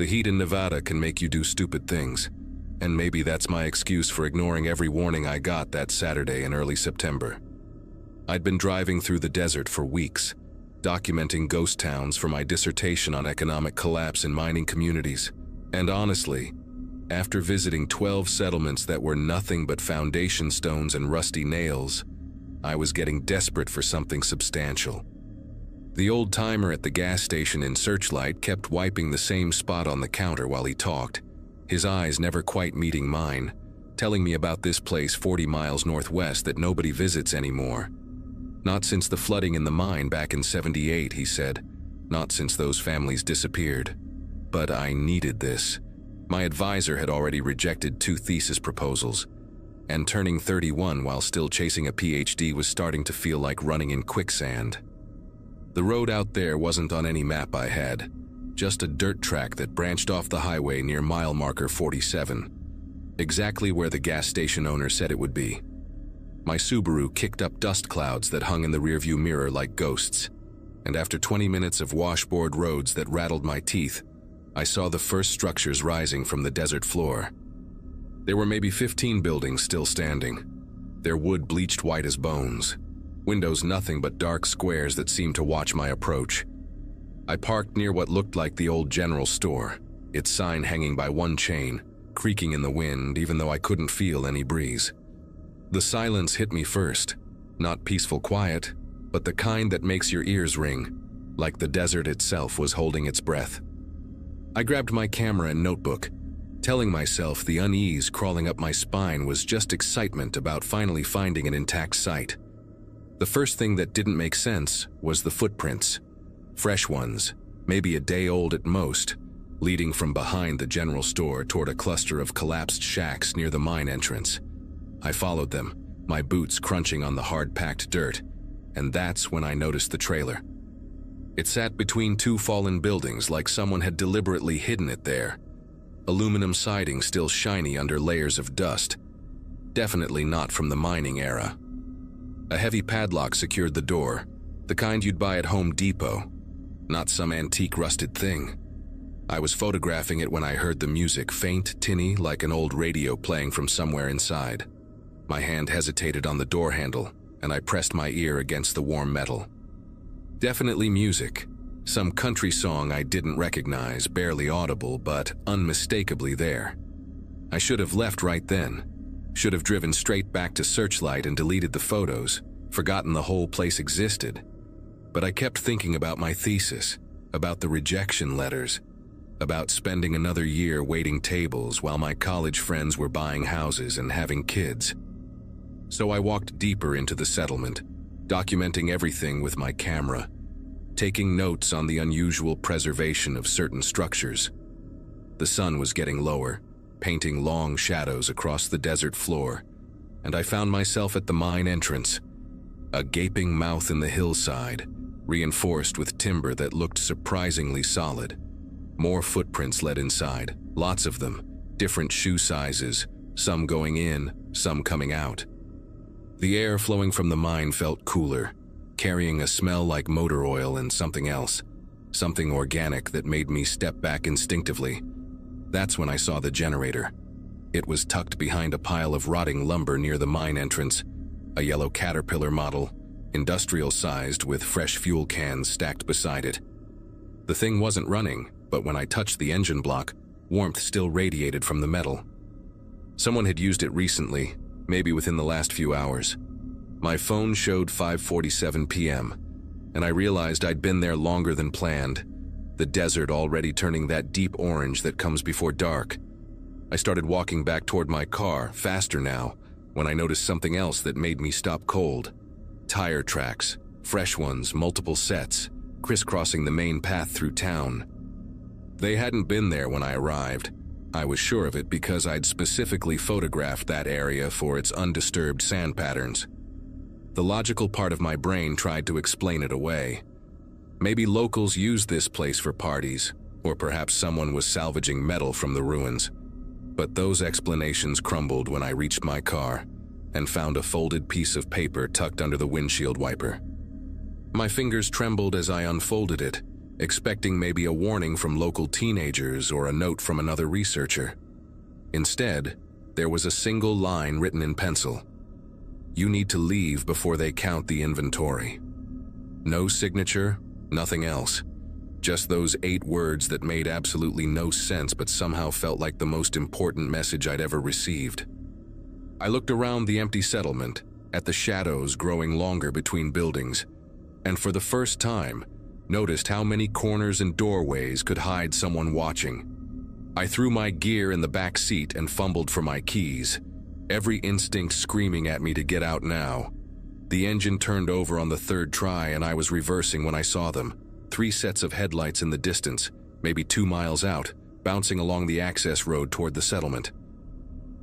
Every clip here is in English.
The heat in Nevada can make you do stupid things, and maybe that's my excuse for ignoring every warning I got that Saturday in early September. I'd been driving through the desert for weeks, documenting ghost towns for my dissertation on economic collapse in mining communities, and honestly, after visiting 12 settlements that were nothing but foundation stones and rusty nails, I was getting desperate for something substantial. The old-timer at the gas station in Searchlight kept wiping the same spot on the counter while he talked, his eyes never quite meeting mine, telling me about this place 40 miles northwest that nobody visits anymore. Not since the flooding in the mine back in '78, he said. Not since those families disappeared. But I needed this. My advisor had already rejected 2 thesis proposals, and turning 31 while still chasing a PhD was starting to feel like running in quicksand. The road out there wasn't on any map I had, just a dirt track that branched off the highway near mile marker 47, exactly where the gas station owner said it would be. My Subaru kicked up dust clouds that hung in the rearview mirror like ghosts, and after 20 minutes of washboard roads that rattled my teeth, I saw the first structures rising from the desert floor. There were maybe 15 buildings still standing, their wood bleached white as bones, windows nothing but dark squares that seemed to watch my approach. I parked near what looked like the old general store, its sign hanging by one chain, creaking in the wind even though I couldn't feel any breeze. The silence hit me first, not peaceful quiet, but the kind that makes your ears ring, like the desert itself was holding its breath. I grabbed my camera and notebook, telling myself the unease crawling up my spine was just excitement about finally finding an intact site. The first thing that didn't make sense was the footprints. Fresh ones, maybe a day old at most, leading from behind the general store toward a cluster of collapsed shacks near the mine entrance. I followed them, my boots crunching on the hard-packed dirt, and that's when I noticed the trailer. It sat between 2 fallen buildings like someone had deliberately hidden it there. Aluminum siding still shiny under layers of dust. Definitely not from the mining era. A heavy padlock secured the door, the kind you'd buy at Home Depot, not some antique rusted thing. I was photographing it when I heard the music, faint, tinny, like an old radio playing from somewhere inside. My hand hesitated on the door handle, and I pressed my ear against the warm metal. Definitely music. Some country song I didn't recognize, barely audible, but unmistakably there. I should have left right then. Should have driven straight back to Searchlight and deleted the photos, forgotten the whole place existed. But I kept thinking about my thesis, about the rejection letters, about spending another year waiting tables while my college friends were buying houses and having kids. So I walked deeper into the settlement, documenting everything with my camera, taking notes on the unusual preservation of certain structures. The sun was getting lower, painting long shadows across the desert floor, and I found myself at the mine entrance, a gaping mouth in the hillside, reinforced with timber that looked surprisingly solid. More footprints led inside, lots of them, different shoe sizes, some going in, some coming out. The air flowing from the mine felt cooler, carrying a smell like motor oil and something else, something organic that made me step back instinctively. That's when I saw the generator. It was tucked behind a pile of rotting lumber near the mine entrance, a yellow Caterpillar model, industrial-sized with fresh fuel cans stacked beside it. The thing wasn't running, but when I touched the engine block, warmth still radiated from the metal. Someone had used it recently, maybe within the last few hours. My phone showed 5:47 p.m., and I realized I'd been there longer than planned, the desert already turning that deep orange that comes before dark. I started walking back toward my car, faster now, when I noticed something else that made me stop cold. Tire tracks, fresh ones, multiple sets, crisscrossing the main path through town. They hadn't been there when I arrived. I was sure of it because I'd specifically photographed that area for its undisturbed sand patterns. The logical part of my brain tried to explain it away. Maybe locals used this place for parties, or perhaps someone was salvaging metal from the ruins. But those explanations crumbled when I reached my car and found a folded piece of paper tucked under the windshield wiper. My fingers trembled as I unfolded it, expecting maybe a warning from local teenagers or a note from another researcher. Instead, there was a single line written in pencil. You need to leave before they count the inventory. No signature, nothing else. Just those 8 words that made absolutely no sense but somehow felt like the most important message I'd ever received. I looked around the empty settlement, at the shadows growing longer between buildings, and for the first time, noticed how many corners and doorways could hide someone watching. I threw my gear in the back seat and fumbled for my keys, every instinct screaming at me to get out now. The engine turned over on the 3rd try and I was reversing when I saw them. 3 sets of headlights in the distance, maybe 2 miles out, bouncing along the access road toward the settlement.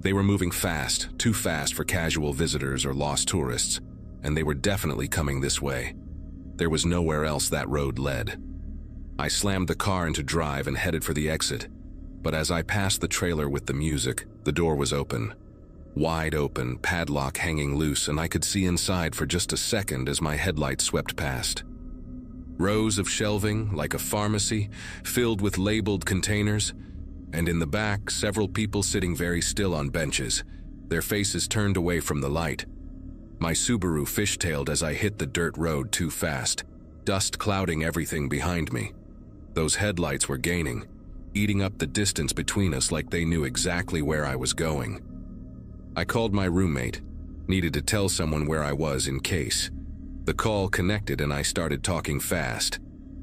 They were moving fast, too fast for casual visitors or lost tourists, and they were definitely coming this way. There was nowhere else that road led. I slammed the car into drive and headed for the exit, but as I passed the trailer with the music, the door was open. Wide open, padlock hanging loose, and I could see inside for just a second as my headlights swept past. Rows of shelving, like a pharmacy, filled with labeled containers, and in the back, several people sitting very still on benches, their faces turned away from the light. My Subaru fishtailed as I hit the dirt road too fast, dust clouding everything behind me. Those headlights were gaining, eating up the distance between us like they knew exactly where I was going. I called my roommate, needed to tell someone where I was in case. The call connected and I started talking fast,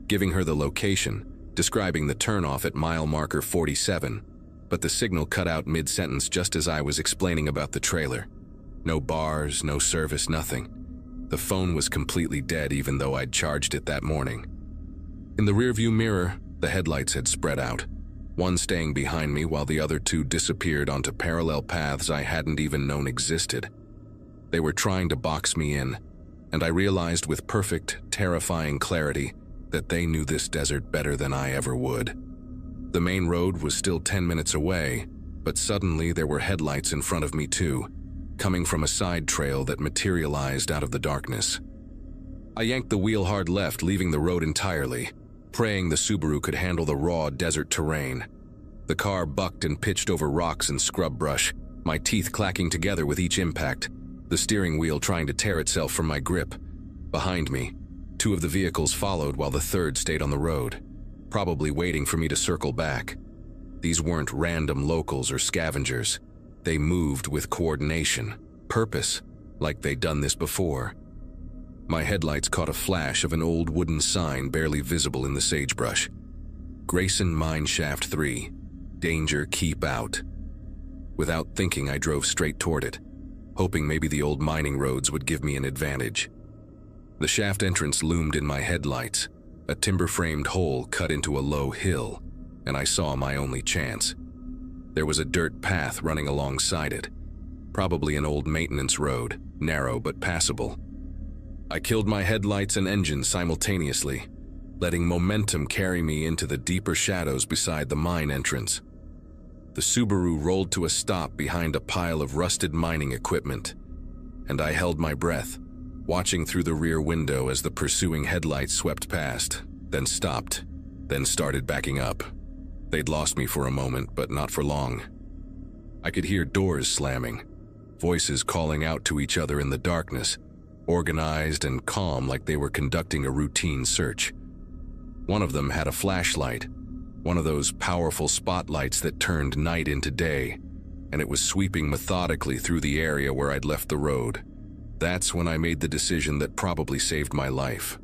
giving her the location, describing the turnoff at mile marker 47, but the signal cut out mid-sentence just as I was explaining about the trailer. No bars, no service, nothing. The phone was completely dead even though I'd charged it that morning. In the rearview mirror, the headlights had spread out, one staying behind me while the other 2 disappeared onto parallel paths I hadn't even known existed. They were trying to box me in, and I realized with perfect, terrifying clarity that they knew this desert better than I ever would. The main road was still 10 minutes away, but suddenly there were headlights in front of me too, coming from a side trail that materialized out of the darkness. I yanked the wheel hard left, leaving the road entirely, praying the Subaru could handle the raw desert terrain. The car bucked and pitched over rocks and scrub brush, my teeth clacking together with each impact, the steering wheel trying to tear itself from my grip. Behind me, 2 of the vehicles followed while the 3rd stayed on the road, probably waiting for me to circle back. These weren't random locals or scavengers. They moved with coordination, purpose, like they'd done this before. My headlights caught a flash of an old wooden sign barely visible in the sagebrush. Grayson Mine Shaft 3. Danger, keep out. Without thinking, I drove straight toward it, hoping maybe the old mining roads would give me an advantage. The shaft entrance loomed in my headlights, a timber-framed hole cut into a low hill, and I saw my only chance. There was a dirt path running alongside it, probably an old maintenance road, narrow but passable. I killed my headlights and engine simultaneously, letting momentum carry me into the deeper shadows beside the mine entrance. The Subaru rolled to a stop behind a pile of rusted mining equipment, and I held my breath, watching through the rear window as the pursuing headlights swept past, then stopped, then started backing up. They'd lost me for a moment, but not for long. I could hear doors slamming, voices calling out to each other in the darkness, organized and calm like they were conducting a routine search. One of them had a flashlight, one of those powerful spotlights that turned night into day, and it was sweeping methodically through the area where I'd left the road. That's when I made the decision that probably saved my life.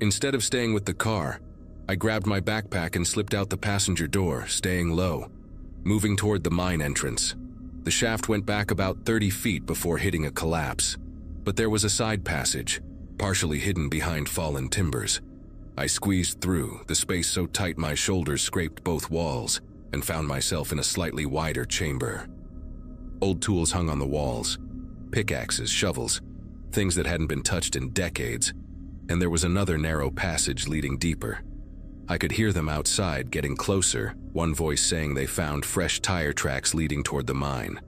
Instead of staying with the car, I grabbed my backpack and slipped out the passenger door, staying low, moving toward the mine entrance. The shaft went back about 30 feet before hitting a collapse, but there was a side passage, partially hidden behind fallen timbers. I squeezed through, the space so tight my shoulders scraped both walls, and found myself in a slightly wider chamber. Old tools hung on the walls, pickaxes, shovels, things that hadn't been touched in decades, and there was another narrow passage leading deeper. I could hear them outside getting closer, one voice saying they found fresh tire tracks leading toward the mine.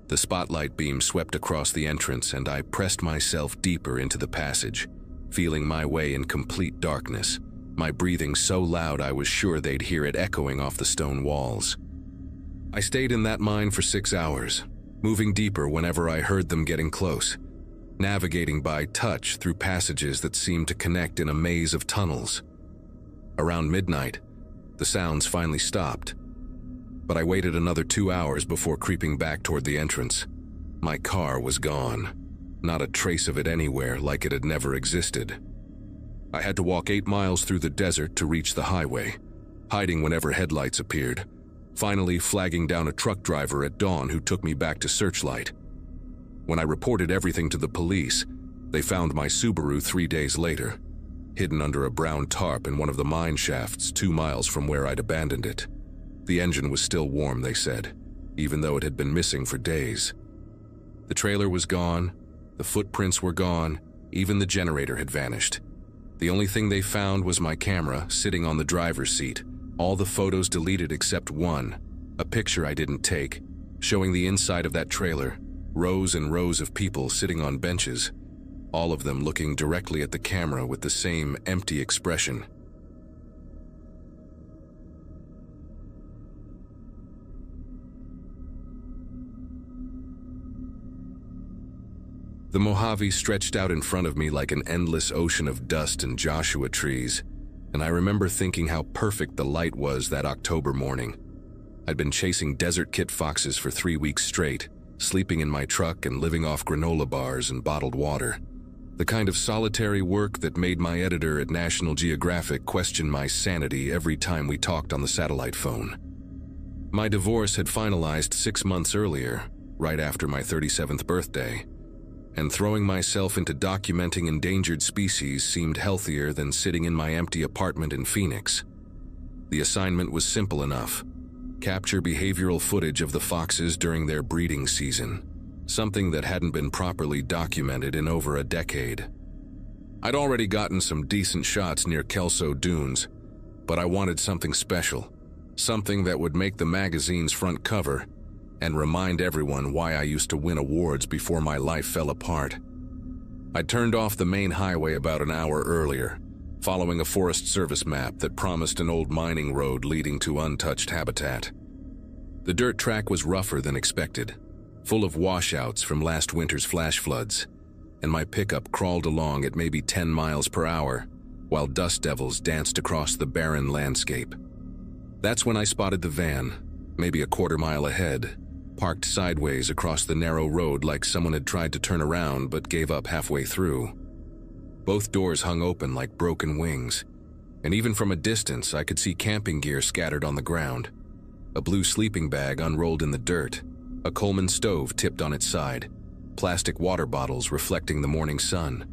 The spotlight beam swept across the entrance and I pressed myself deeper into the passage, feeling my way in complete darkness, my breathing so loud I was sure they'd hear it echoing off the stone walls. I stayed in that mine for 6 hours, moving deeper whenever I heard them getting close, navigating by touch through passages that seemed to connect in a maze of tunnels. Around midnight, the sounds finally stopped, but I waited another 2 hours before creeping back toward the entrance. My car was gone, not a trace of it anywhere, like it had never existed. I had to walk 8 miles through the desert to reach the highway, hiding whenever headlights appeared, finally flagging down a truck driver at dawn who took me back to Searchlight. When I reported everything to the police, they found my Subaru 3 days later, hidden under a brown tarp in one of the mine shafts 2 miles from where I'd abandoned it. The engine was still warm, they said, even though it had been missing for days. The trailer was gone, the footprints were gone, even the generator had vanished. The only thing they found was my camera sitting on the driver's seat, all the photos deleted except one, a picture I didn't take, showing the inside of that trailer, rows and rows of people sitting on benches, all of them looking directly at the camera with the same empty expression. The Mojave stretched out in front of me like an endless ocean of dust and Joshua trees, and I remember thinking how perfect the light was that October morning. I'd been chasing desert kit foxes for 3 weeks straight, sleeping in my truck and living off granola bars and bottled water. The kind of solitary work that made my editor at National Geographic question my sanity every time we talked on the satellite phone. My divorce had finalized 6 months earlier, right after my 37th birthday, and throwing myself into documenting endangered species seemed healthier than sitting in my empty apartment in Phoenix. The assignment was simple enough: capture behavioral footage of the foxes during their breeding season, something that hadn't been properly documented in over a decade. I'd already gotten some decent shots near Kelso Dunes, but I wanted something special, something that would make the magazine's front cover and remind everyone why I used to win awards before my life fell apart. I turned off the main highway about an hour earlier, following a Forest Service map that promised an old mining road leading to untouched habitat. The dirt track was rougher than expected, full of washouts from last winter's flash floods, and my pickup crawled along at maybe 10 miles per hour while dust devils danced across the barren landscape. That's when I spotted the van, maybe a quarter mile ahead, parked sideways across the narrow road like someone had tried to turn around but gave up halfway through. Both doors hung open like broken wings, and even from a distance I could see camping gear scattered on the ground. A blue sleeping bag unrolled in the dirt, a Coleman stove tipped on its side, plastic water bottles reflecting the morning sun.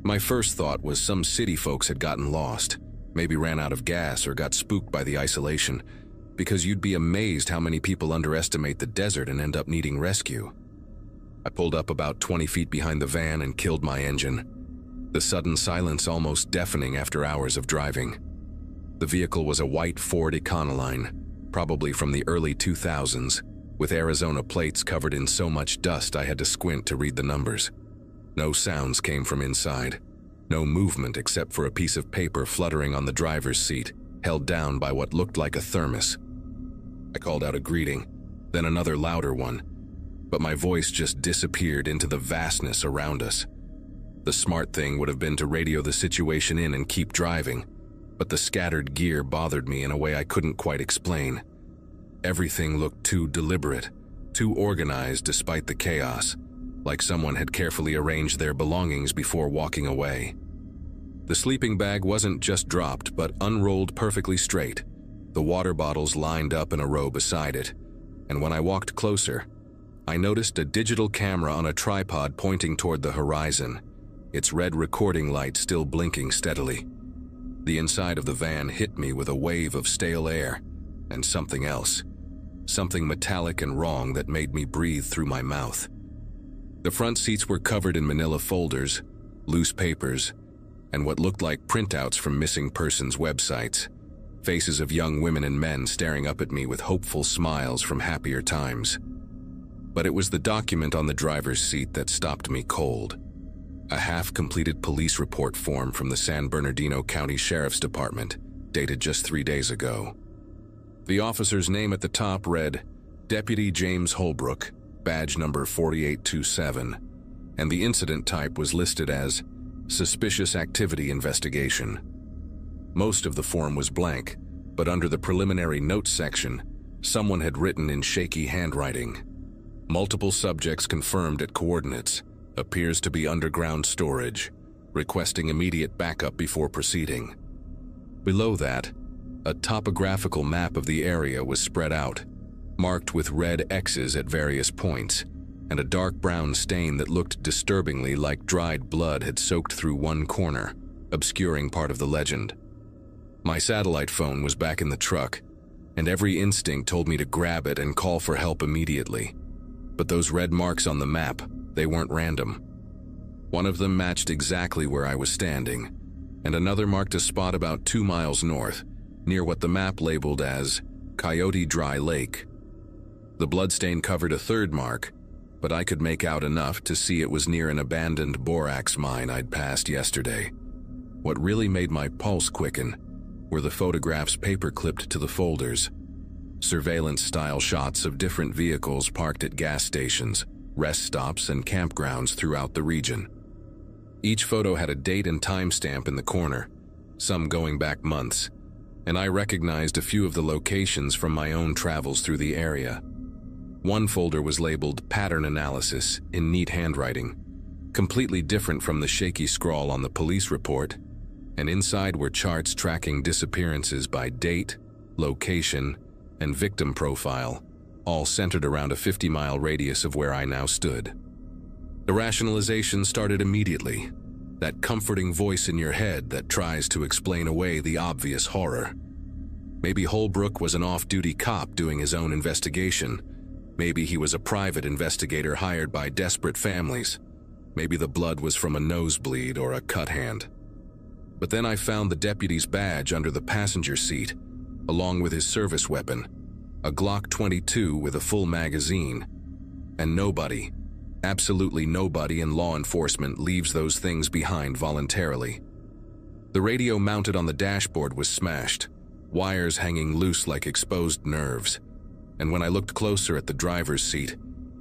My first thought was some city folks had gotten lost, maybe ran out of gas or got spooked by the isolation, because you'd be amazed how many people underestimate the desert and end up needing rescue. I pulled up about 20 feet behind the van and killed my engine, the sudden silence almost deafening after hours of driving. The vehicle was a white Ford Econoline, probably from the early 2000s, with Arizona plates covered in so much dust I had to squint to read the numbers. No sounds came from inside, no movement except for a piece of paper fluttering on the driver's seat, held down by what looked like a thermos. I called out a greeting, then another louder one, but my voice just disappeared into the vastness around us. The smart thing would have been to radio the situation in and keep driving, but the scattered gear bothered me in a way I couldn't quite explain. Everything looked too deliberate, too organized despite the chaos, like someone had carefully arranged their belongings before walking away. The sleeping bag wasn't just dropped, but unrolled perfectly straight, the water bottles lined up in a row beside it, and when I walked closer, I noticed a digital camera on a tripod pointing toward the horizon, its red recording light still blinking steadily. The inside of the van hit me with a wave of stale air, and something else, something metallic and wrong that made me breathe through my mouth. The front seats were covered in manila folders, loose papers, and what looked like printouts from missing persons websites, faces of young women and men staring up at me with hopeful smiles from happier times. But it was the document on the driver's seat that stopped me cold. a half-completed police report form from the San Bernardino County Sheriff's Department, dated just 3 days ago. The officer's name at the top read, Deputy James Holbrook, badge number 4827, and the incident type was listed as Suspicious Activity Investigation. Most of the form was blank, but under the preliminary notes section, someone had written in shaky handwriting, multiple subjects confirmed at coordinates, appears to be underground storage, requesting immediate backup before proceeding. Below that, a topographical map of the area was spread out, marked with red X's at various points, and a dark brown stain that looked disturbingly like dried blood had soaked through one corner, obscuring part of the legend. My satellite phone was back in the truck, and every instinct told me to grab it and call for help immediately. But those red marks on the map, they weren't random. One of them matched exactly where I was standing, and another marked a spot about 2 miles north, near what the map labeled as Coyote Dry Lake. The bloodstain covered a third mark, but I could make out enough to see it was near an abandoned borax mine I'd passed yesterday. What really made my pulse quicken were the photographs paper-clipped to the folders, surveillance-style shots of different vehicles parked at gas stations, rest stops, and campgrounds throughout the region. Each photo had a date and timestamp in the corner, some going back months, and I recognized a few of the locations from my own travels through the area. One folder was labeled Pattern Analysis in neat handwriting, completely different from the shaky scrawl on the police report, and inside were charts tracking disappearances by date, location, and victim profile, all centered around a 50-mile radius of where I now stood. The rationalization started immediately, that comforting voice in your head that tries to explain away the obvious horror. Maybe Holbrook was an off-duty cop doing his own investigation. Maybe he was a private investigator hired by desperate families. Maybe the blood was from a nosebleed or a cut hand. But then I found the deputy's badge under the passenger seat, along with his service weapon, a Glock 22 with a full magazine. And nobody, absolutely nobody in law enforcement leaves those things behind voluntarily. The radio mounted on the dashboard was smashed, wires hanging loose like exposed nerves. And when I looked closer at the driver's seat,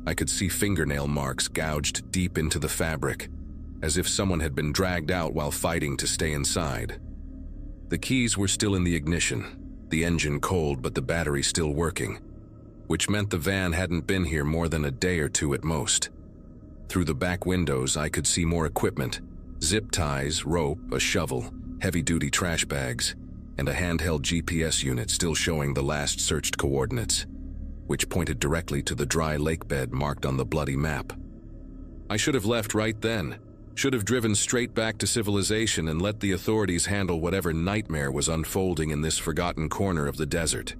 I could see fingernail marks gouged deep into the fabric, as if someone had been dragged out while fighting to stay inside. The keys were still in the ignition, the engine cold but the battery still working, which meant the van hadn't been here more than a day or two at most. Through the back windows, I could see more equipment, zip ties, rope, a shovel, heavy-duty trash bags, and a handheld GPS unit still showing the last searched coordinates, which pointed directly to the dry lake bed marked on the bloody map. I should have left right then, should have driven straight back to civilization and let the authorities handle whatever nightmare was unfolding in this forgotten corner of the desert.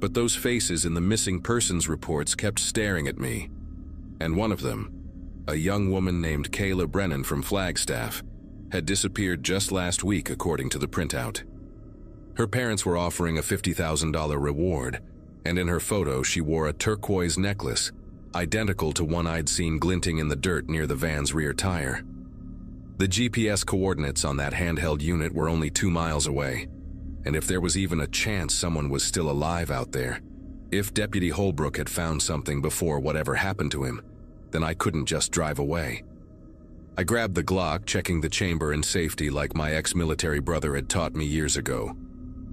But those faces in the missing persons reports kept staring at me, and one of them, a young woman named Kayla Brennan from Flagstaff, had disappeared just last week according to the printout. Her parents were offering a $50,000 reward, and in her photo she wore a turquoise necklace, identical to one I'd seen glinting in the dirt near the van's rear tire. The GPS coordinates on that handheld unit were only 2 miles away, and if there was even a chance someone was still alive out there, if Deputy Holbrook had found something before whatever happened to him, then I couldn't just drive away. I grabbed the Glock, checking the chamber and safety like my ex-military brother had taught me years ago,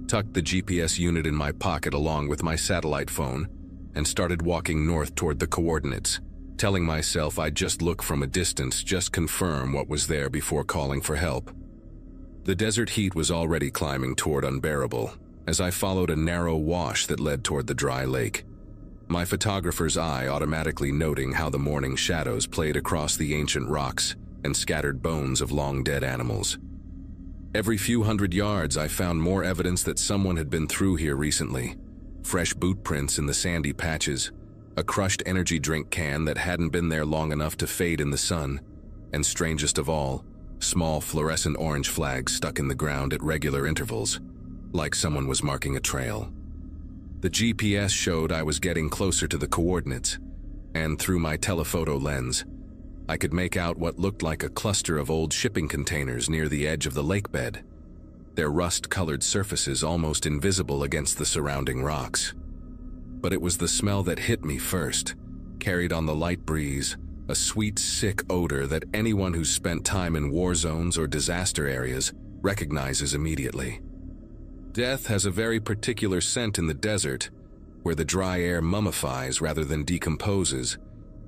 tucked the GPS unit in my pocket along with my satellite phone, and started walking north toward the coordinates, telling myself I'd just look from a distance, just confirm what was there before calling for help. The desert heat was already climbing toward unbearable as I followed a narrow wash that led toward the dry lake, my photographer's eye automatically noting how the morning shadows played across the ancient rocks and scattered bones of long-dead animals. Every few hundred yards, I found more evidence that someone had been through here recently. Fresh boot prints in the sandy patches, a crushed energy drink can that hadn't been there long enough to fade in the sun, and strangest of all, small fluorescent orange flags stuck in the ground at regular intervals, like someone was marking a trail. The GPS showed I was getting closer to the coordinates, and through my telephoto lens, I could make out what looked like a cluster of old shipping containers near the edge of the lake bed, their rust-colored surfaces almost invisible against the surrounding rocks. But it was the smell that hit me first, carried on the light breeze, a sweet, sick odor that anyone who's spent time in war zones or disaster areas recognizes immediately. Death has a very particular scent in the desert, where the dry air mummifies rather than decomposes,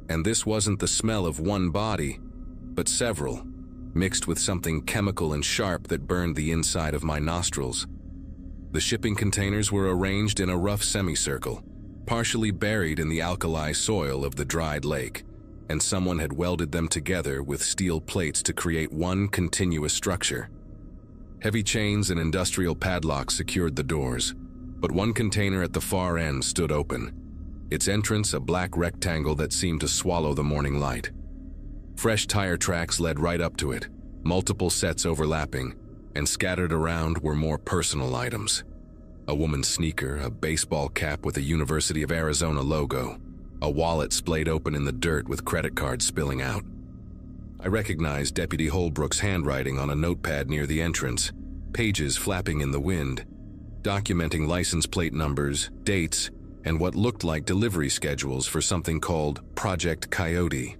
and this wasn't the smell of one body, but several, mixed with something chemical and sharp that burned the inside of my nostrils. The shipping containers were arranged in a rough semicircle, partially buried in the alkali soil of the dried lake, and someone had welded them together with steel plates to create one continuous structure. Heavy chains and industrial padlocks secured the doors, but one container at the far end stood open, its entrance a black rectangle that seemed to swallow the morning light. Fresh tire tracks led right up to it, multiple sets overlapping, and scattered around were more personal items. A woman's sneaker, a baseball cap with a University of Arizona logo, a wallet splayed open in the dirt with credit cards spilling out. I recognized Deputy Holbrook's handwriting on a notepad near the entrance, pages flapping in the wind, documenting license plate numbers, dates, and what looked like delivery schedules for something called Project Coyote.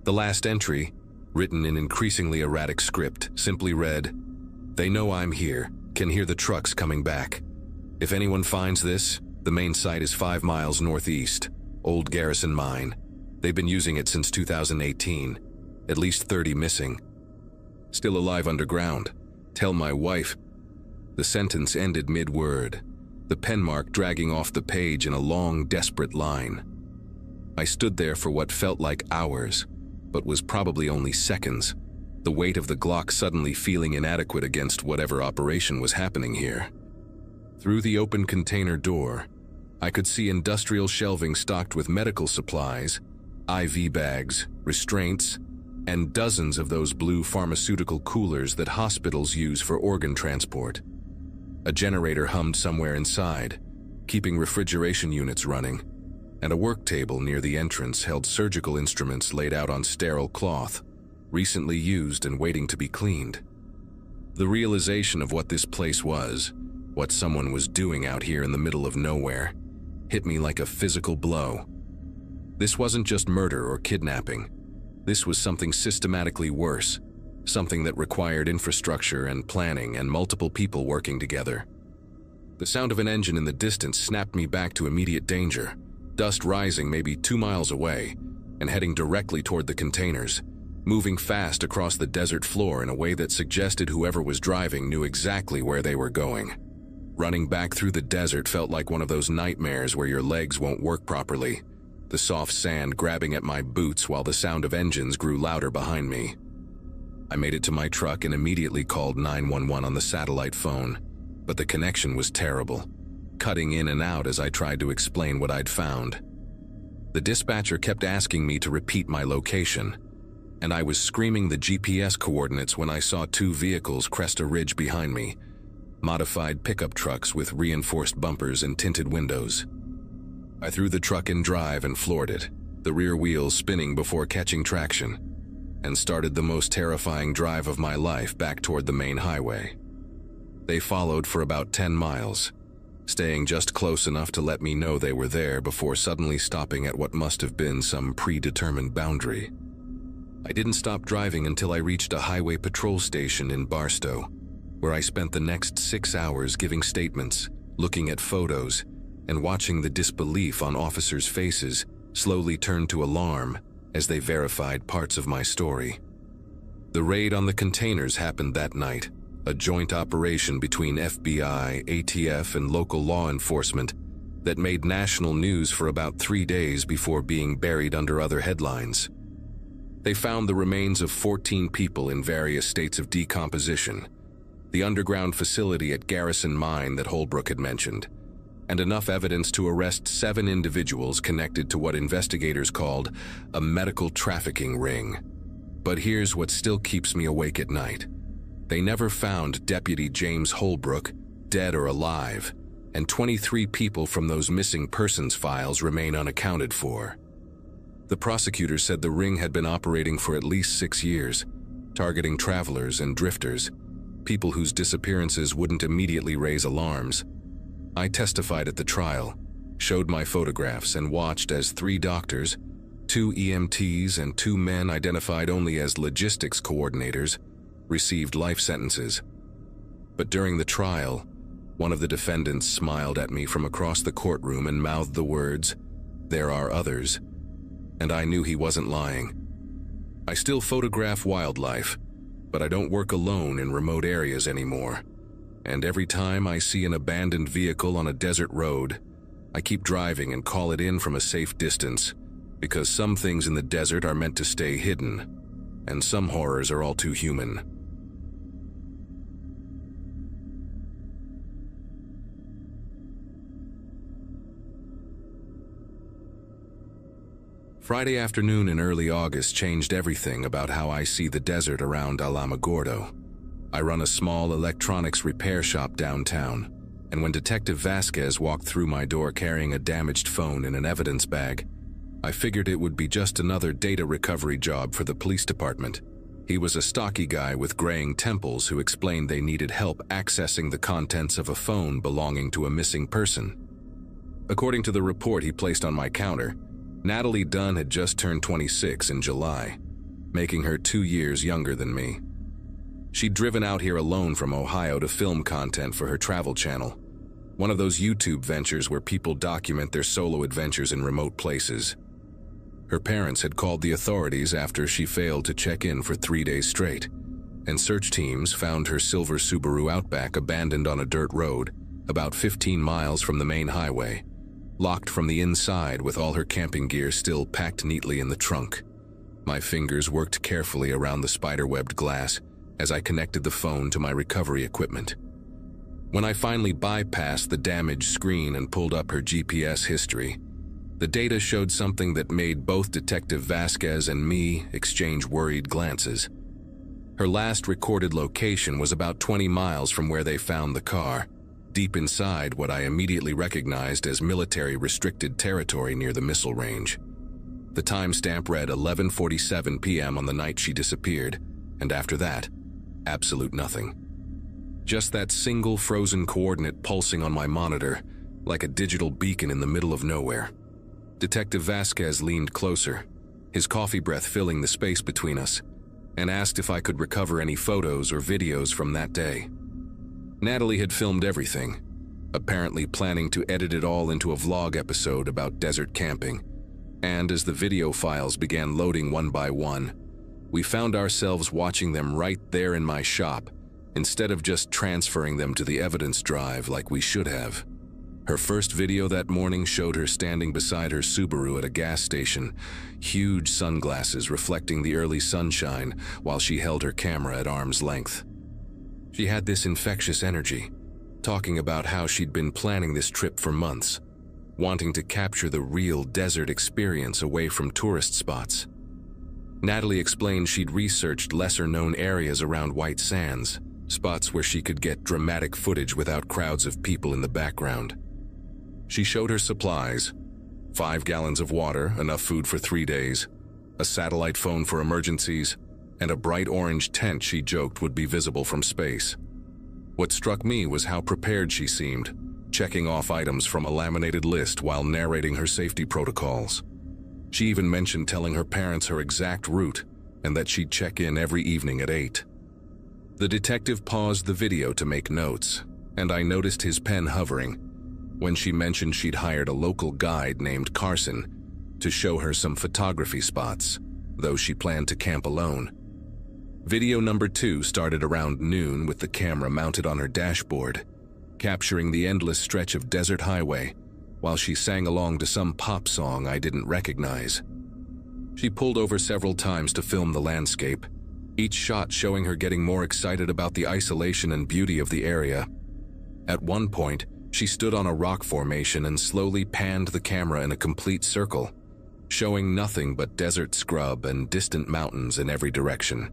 The last entry, written in increasingly erratic script, simply read, "They know I'm here, can hear the trucks coming back. If anyone finds this, the main site is 5 miles northeast, Old Garrison Mine. They've been using it since 2018. At least 30 missing. Still alive underground. Tell my wife." The sentence ended mid-word, the pen mark dragging off the page in a long, desperate line. I stood there for what felt like hours, but was probably only seconds, the weight of the Glock suddenly feeling inadequate against whatever operation was happening here. Through the open container door, I could see industrial shelving stocked with medical supplies, IV bags, restraints, and dozens of those blue pharmaceutical coolers that hospitals use for organ transport. A generator hummed somewhere inside, keeping refrigeration units running, and a work table near the entrance held surgical instruments laid out on sterile cloth, recently used and waiting to be cleaned. The realization of what this place was, what someone was doing out here in the middle of nowhere, hit me like a physical blow. This wasn't just murder or kidnapping. This was something systematically worse, something that required infrastructure and planning and multiple people working together. The sound of an engine in the distance snapped me back to immediate danger, dust rising maybe 2 miles away and heading directly toward the containers, moving fast across the desert floor in a way that suggested whoever was driving knew exactly where they were going. Running back through the desert felt like one of those nightmares where your legs won't work properly, the soft sand grabbing at my boots while the sound of engines grew louder behind me. I made it to my truck and immediately called 911 on the satellite phone, but the connection was terrible, cutting in and out as I tried to explain what I'd found. The dispatcher kept asking me to repeat my location, and I was screaming the GPS coordinates when I saw 2 vehicles crest a ridge behind me, modified pickup trucks with reinforced bumpers and tinted windows. I threw the truck in drive and floored it, the rear wheels spinning before catching traction, and started the most terrifying drive of my life back toward the main highway. They followed for about 10 miles, staying just close enough to let me know they were there before suddenly stopping at what must have been some predetermined boundary. I didn't stop driving until I reached a highway patrol station in Barstow, where I spent the next 6 hours giving statements, looking at photos, and watching the disbelief on officers' faces slowly turn to alarm as they verified parts of my story. The raid on the containers happened that night, a joint operation between FBI, ATF, and local law enforcement that made national news for about 3 days before being buried under other headlines. They found the remains of 14 people in various states of decomposition, the underground facility at Garrison Mine that Holbrook had mentioned, and enough evidence to arrest 7 individuals connected to what investigators called a medical trafficking ring. But here's what still keeps me awake at night. They never found Deputy James Holbrook, dead or alive, and 23 people from those missing persons files remain unaccounted for. The prosecutor said the ring had been operating for at least 6 years, targeting travelers and drifters, people whose disappearances wouldn't immediately raise alarms. I testified at the trial, showed my photographs, and watched as 3 doctors, 2 EMTs, and 2 men identified only as logistics coordinators received life sentences. But during the trial, one of the defendants smiled at me from across the courtroom and mouthed the words, "There are others," and I knew he wasn't lying. I still photograph wildlife, but I don't work alone in remote areas anymore. And every time I see an abandoned vehicle on a desert road, I keep driving and call it in from a safe distance, because some things in the desert are meant to stay hidden, and some horrors are all too human. Friday afternoon in early August changed everything about how I see the desert around Alamogordo. I run a small electronics repair shop downtown, and when Detective Vasquez walked through my door carrying a damaged phone in an evidence bag, I figured it would be just another data recovery job for the police department. He was a stocky guy with graying temples who explained they needed help accessing the contents of a phone belonging to a missing person. According to the report he placed on my counter, Natalie Dunn had just turned 26 in July, making her 2 years younger than me. She'd driven out here alone from Ohio to film content for her travel channel, one of those YouTube ventures where people document their solo adventures in remote places. Her parents had called the authorities after she failed to check in for 3 days straight, and search teams found her silver Subaru Outback abandoned on a dirt road about 15 miles from the main highway, locked from the inside with all her camping gear still packed neatly in the trunk. My fingers worked carefully around the spider-webbed glass as I connected the phone to my recovery equipment. When I finally bypassed the damaged screen and pulled up her GPS history, the data showed something that made both Detective Vasquez and me exchange worried glances. Her last recorded location was about 20 miles from where they found the car, deep inside what I immediately recognized as military-restricted territory near the missile range. The timestamp read 11:47 p.m. on the night she disappeared, and after that, absolute nothing. Just that single frozen coordinate pulsing on my monitor, like a digital beacon in the middle of nowhere. Detective Vasquez leaned closer, his coffee breath filling the space between us, and asked if I could recover any photos or videos from that day. Natalie had filmed everything, apparently planning to edit it all into a vlog episode about desert camping. And as the video files began loading one by one, we found ourselves watching them right there in my shop, instead of just transferring them to the evidence drive like we should have. Her first video that morning showed her standing beside her Subaru at a gas station, huge sunglasses reflecting the early sunshine while she held her camera at arm's length. She had this infectious energy, talking about how she'd been planning this trip for months, wanting to capture the real desert experience away from tourist spots. Natalie explained she'd researched lesser-known areas around White Sands, spots where she could get dramatic footage without crowds of people in the background. She showed her supplies: 5 gallons of water, enough food for 3 days, a satellite phone for emergencies, and a bright orange tent she joked would be visible from space. What struck me was how prepared she seemed, checking off items from a laminated list while narrating her safety protocols. She even mentioned telling her parents her exact route and that she'd check in every evening at 8. The detective paused the video to make notes, and I noticed his pen hovering when she mentioned she'd hired a local guide named Carson to show her some photography spots, though she planned to camp alone. Video number 2 started around noon with the camera mounted on her dashboard, capturing the endless stretch of desert highway while she sang along to some pop song I didn't recognize. She pulled over several times to film the landscape, each shot showing her getting more excited about the isolation and beauty of the area. At one point, she stood on a rock formation and slowly panned the camera in a complete circle, showing nothing but desert scrub and distant mountains in every direction.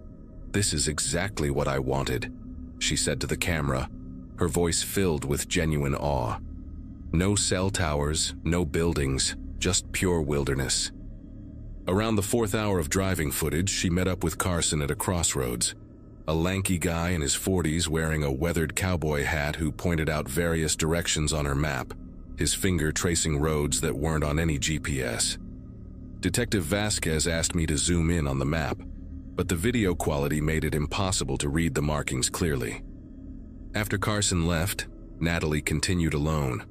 "This is exactly what I wanted," she said to the camera, her voice filled with genuine awe. "No cell towers, no buildings, just pure wilderness." Around the fourth hour of driving footage, she met up with Carson at a crossroads. A lanky guy in his 40s wearing a weathered cowboy hat who pointed out various directions on her map, his finger tracing roads that weren't on any GPS. Detective Vasquez asked me to zoom in on the map, but the video quality made it impossible to read the markings clearly. After Carson left, Natalie continued alone,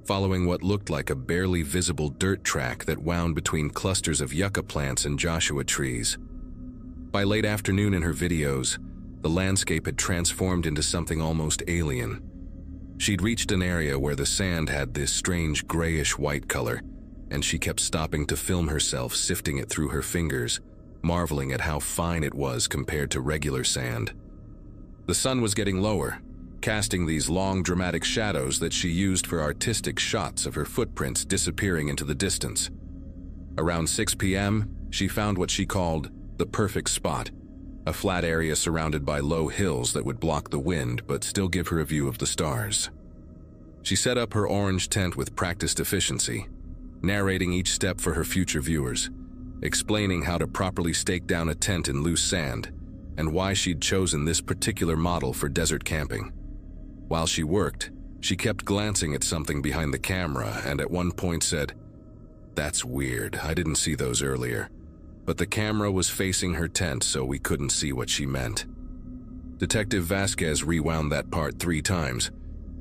following what looked like a barely visible dirt track that wound between clusters of yucca plants and Joshua trees. By late afternoon in her videos, the landscape had transformed into something almost alien. She'd reached an area where the sand had this strange grayish-white color, and she kept stopping to film herself sifting it through her fingers, marveling at how fine it was compared to regular sand. The sun was getting lower, casting these long, dramatic shadows that she used for artistic shots of her footprints disappearing into the distance. Around 6 p.m., she found what she called the perfect spot, a flat area surrounded by low hills that would block the wind but still give her a view of the stars. She set up her orange tent with practiced efficiency, narrating each step for her future viewers, explaining how to properly stake down a tent in loose sand, and why she'd chosen this particular model for desert camping. While she worked, she kept glancing at something behind the camera and at one point said, "That's weird, I didn't see those earlier." But the camera was facing her tent, so we couldn't see what she meant. Detective Vasquez rewound that part 3 times,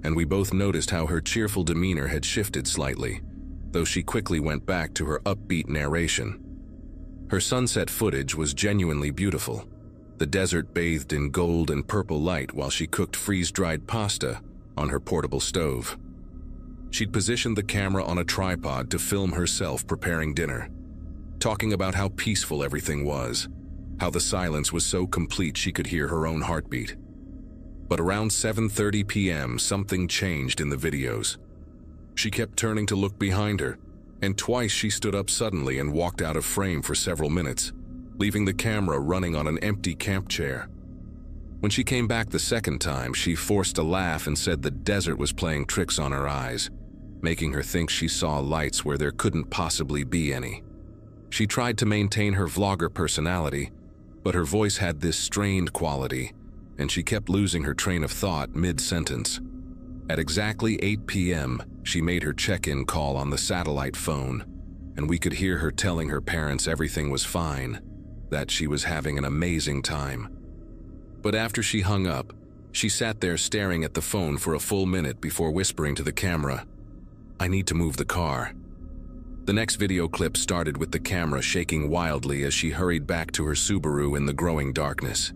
and we both noticed how her cheerful demeanor had shifted slightly, though she quickly went back to her upbeat narration. Her sunset footage was genuinely beautiful. The desert bathed in gold and purple light while she cooked freeze-dried pasta on her portable stove. She'd positioned the camera on a tripod to film herself preparing dinner, talking about how peaceful everything was, how the silence was so complete she could hear her own heartbeat. But around 7:30 p.m., something changed in the videos. She kept turning to look behind her, and twice she stood up suddenly and walked out of frame for several minutes, leaving the camera running on an empty camp chair. When she came back the second time, she forced a laugh and said the desert was playing tricks on her eyes, making her think she saw lights where there couldn't possibly be any. She tried to maintain her vlogger personality, but her voice had this strained quality, and she kept losing her train of thought mid-sentence. At exactly 8 p.m., she made her check-in call on the satellite phone, and we could hear her telling her parents everything was fine, that she was having an amazing time. But after she hung up, she sat there staring at the phone for a full minute before whispering to the camera, "I need to move the car." The next video clip started with the camera shaking wildly as she hurried back to her Subaru in the growing darkness.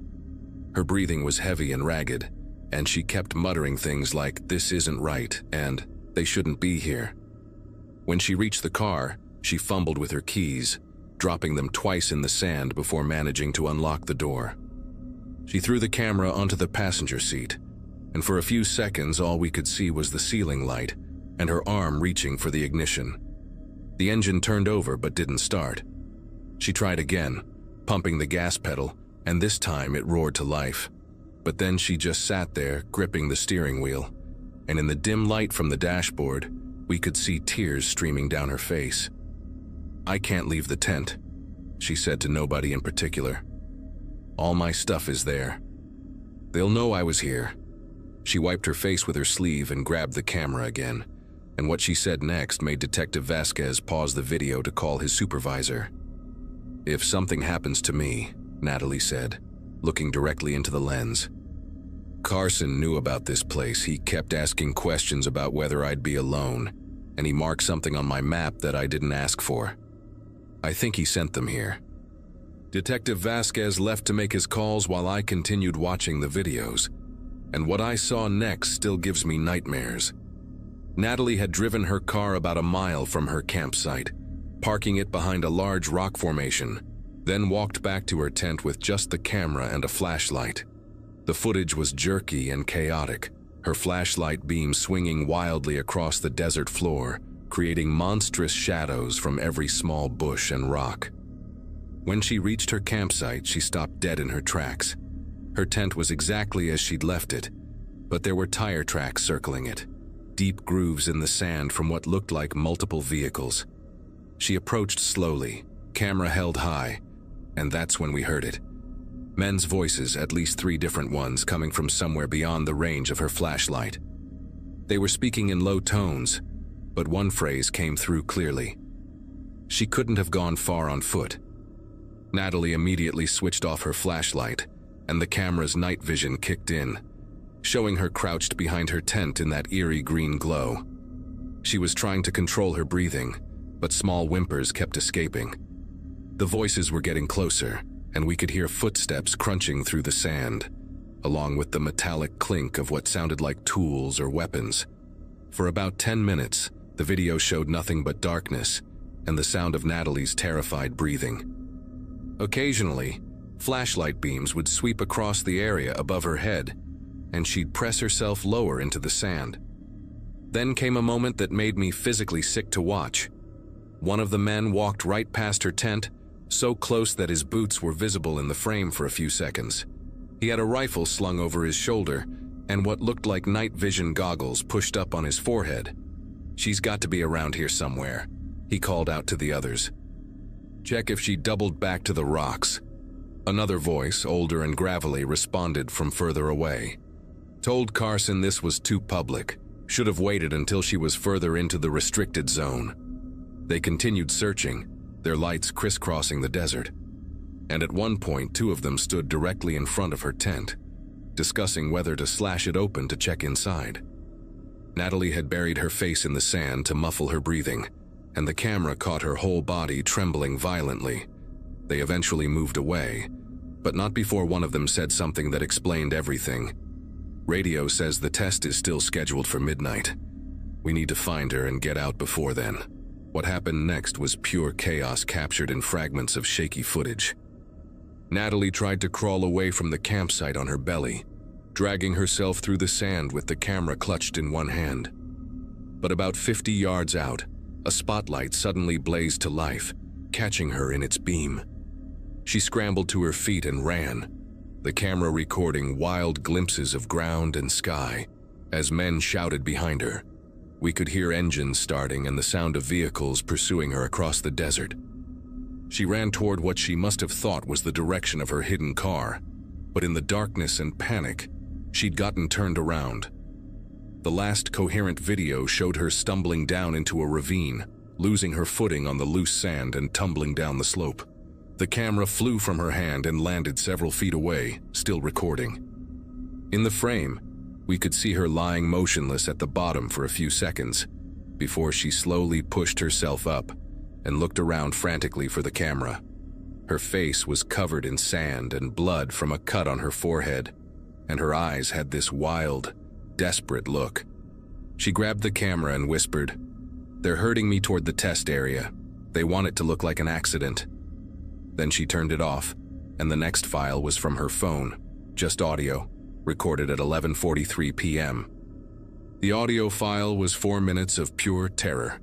Her breathing was heavy and ragged, and she kept muttering things like, "This isn't right," and "They shouldn't be here." When she reached the car, she fumbled with her keys, dropping them twice in the sand before managing to unlock the door. She threw the camera onto the passenger seat, and for a few seconds all we could see was the ceiling light and her arm reaching for the ignition. The engine turned over but didn't start. She tried again, pumping the gas pedal, and this time it roared to life. But then she just sat there, gripping the steering wheel, and in the dim light from the dashboard, we could see tears streaming down her face. "I can't leave the tent," she said to nobody in particular. "All my stuff is there. They'll know I was here." She wiped her face with her sleeve and grabbed the camera again, and what she said next made Detective Vasquez pause the video to call his supervisor. "If something happens to me," Natalie said, looking directly into the lens. "Carson knew about this place. He kept asking questions about whether I'd be alone, and he marked something on my map that I didn't ask for. I think he sent them here." Detective Vasquez left to make his calls while I continued watching the videos, and what I saw next still gives me nightmares. Natalie had driven her car about a mile from her campsite, parking it behind a large rock formation, then walked back to her tent with just the camera and a flashlight. The footage was jerky and chaotic, her flashlight beam swinging wildly across the desert floor, creating monstrous shadows from every small bush and rock. When she reached her campsite, she stopped dead in her tracks. Her tent was exactly as she'd left it, but there were tire tracks circling it, deep grooves in the sand from what looked like multiple vehicles. She approached slowly, camera held high, and that's when we heard it. Men's voices, at least 3 different ones, coming from somewhere beyond the range of her flashlight. They were speaking in low tones, but one phrase came through clearly. She couldn't have gone far on foot. Natalie immediately switched off her flashlight, and the camera's night vision kicked in, showing her crouched behind her tent in that eerie green glow. She was trying to control her breathing, but small whimpers kept escaping. The voices were getting closer, and we could hear footsteps crunching through the sand, along with the metallic clink of what sounded like tools or weapons. For about 10 minutes, the video showed nothing but darkness and the sound of Natalie's terrified breathing. Occasionally, flashlight beams would sweep across the area above her head, and she'd press herself lower into the sand. Then came a moment that made me physically sick to watch. One of the men walked right past her tent, so close that his boots were visible in the frame for a few seconds. He had a rifle slung over his shoulder and what looked like night vision goggles pushed up on his forehead. "She's got to be around here somewhere," he called out to the others. "Check if she doubled back to the rocks." Another voice, older and gravelly, responded from further away. "Told Carson this was too public. Should have waited until she was further into the restricted zone." They continued searching, their lights crisscrossing the desert. And at one point, 2 of them stood directly in front of her tent, discussing whether to slash it open to check inside. Natalie had buried her face in the sand to muffle her breathing, and the camera caught her whole body trembling violently. They eventually moved away, but not before one of them said something that explained everything. "Radio says the test is still scheduled for midnight. We need to find her and get out before then." What happened next was pure chaos captured in fragments of shaky footage. Natalie tried to crawl away from the campsite on her belly, dragging herself through the sand with the camera clutched in one hand. But about 50 yards out, a spotlight suddenly blazed to life, catching her in its beam. She scrambled to her feet and ran, the camera recording wild glimpses of ground and sky as men shouted behind her. We could hear engines starting and the sound of vehicles pursuing her across the desert. She ran toward what she must have thought was the direction of her hidden car, but in the darkness and panic, she'd gotten turned around. The last coherent video showed her stumbling down into a ravine, losing her footing on the loose sand and tumbling down the slope. The camera flew from her hand and landed several feet away, still recording. In the frame, we could see her lying motionless at the bottom for a few seconds, before she slowly pushed herself up and looked around frantically for the camera. Her face was covered in sand and blood from a cut on her forehead, and her eyes had this wild, desperate look. She grabbed the camera and whispered, "They're herding me toward the test area. They want it to look like an accident." Then she turned it off, and the next file was from her phone, just audio, recorded at 11:43 p.m. The audio file was 4 minutes of pure terror,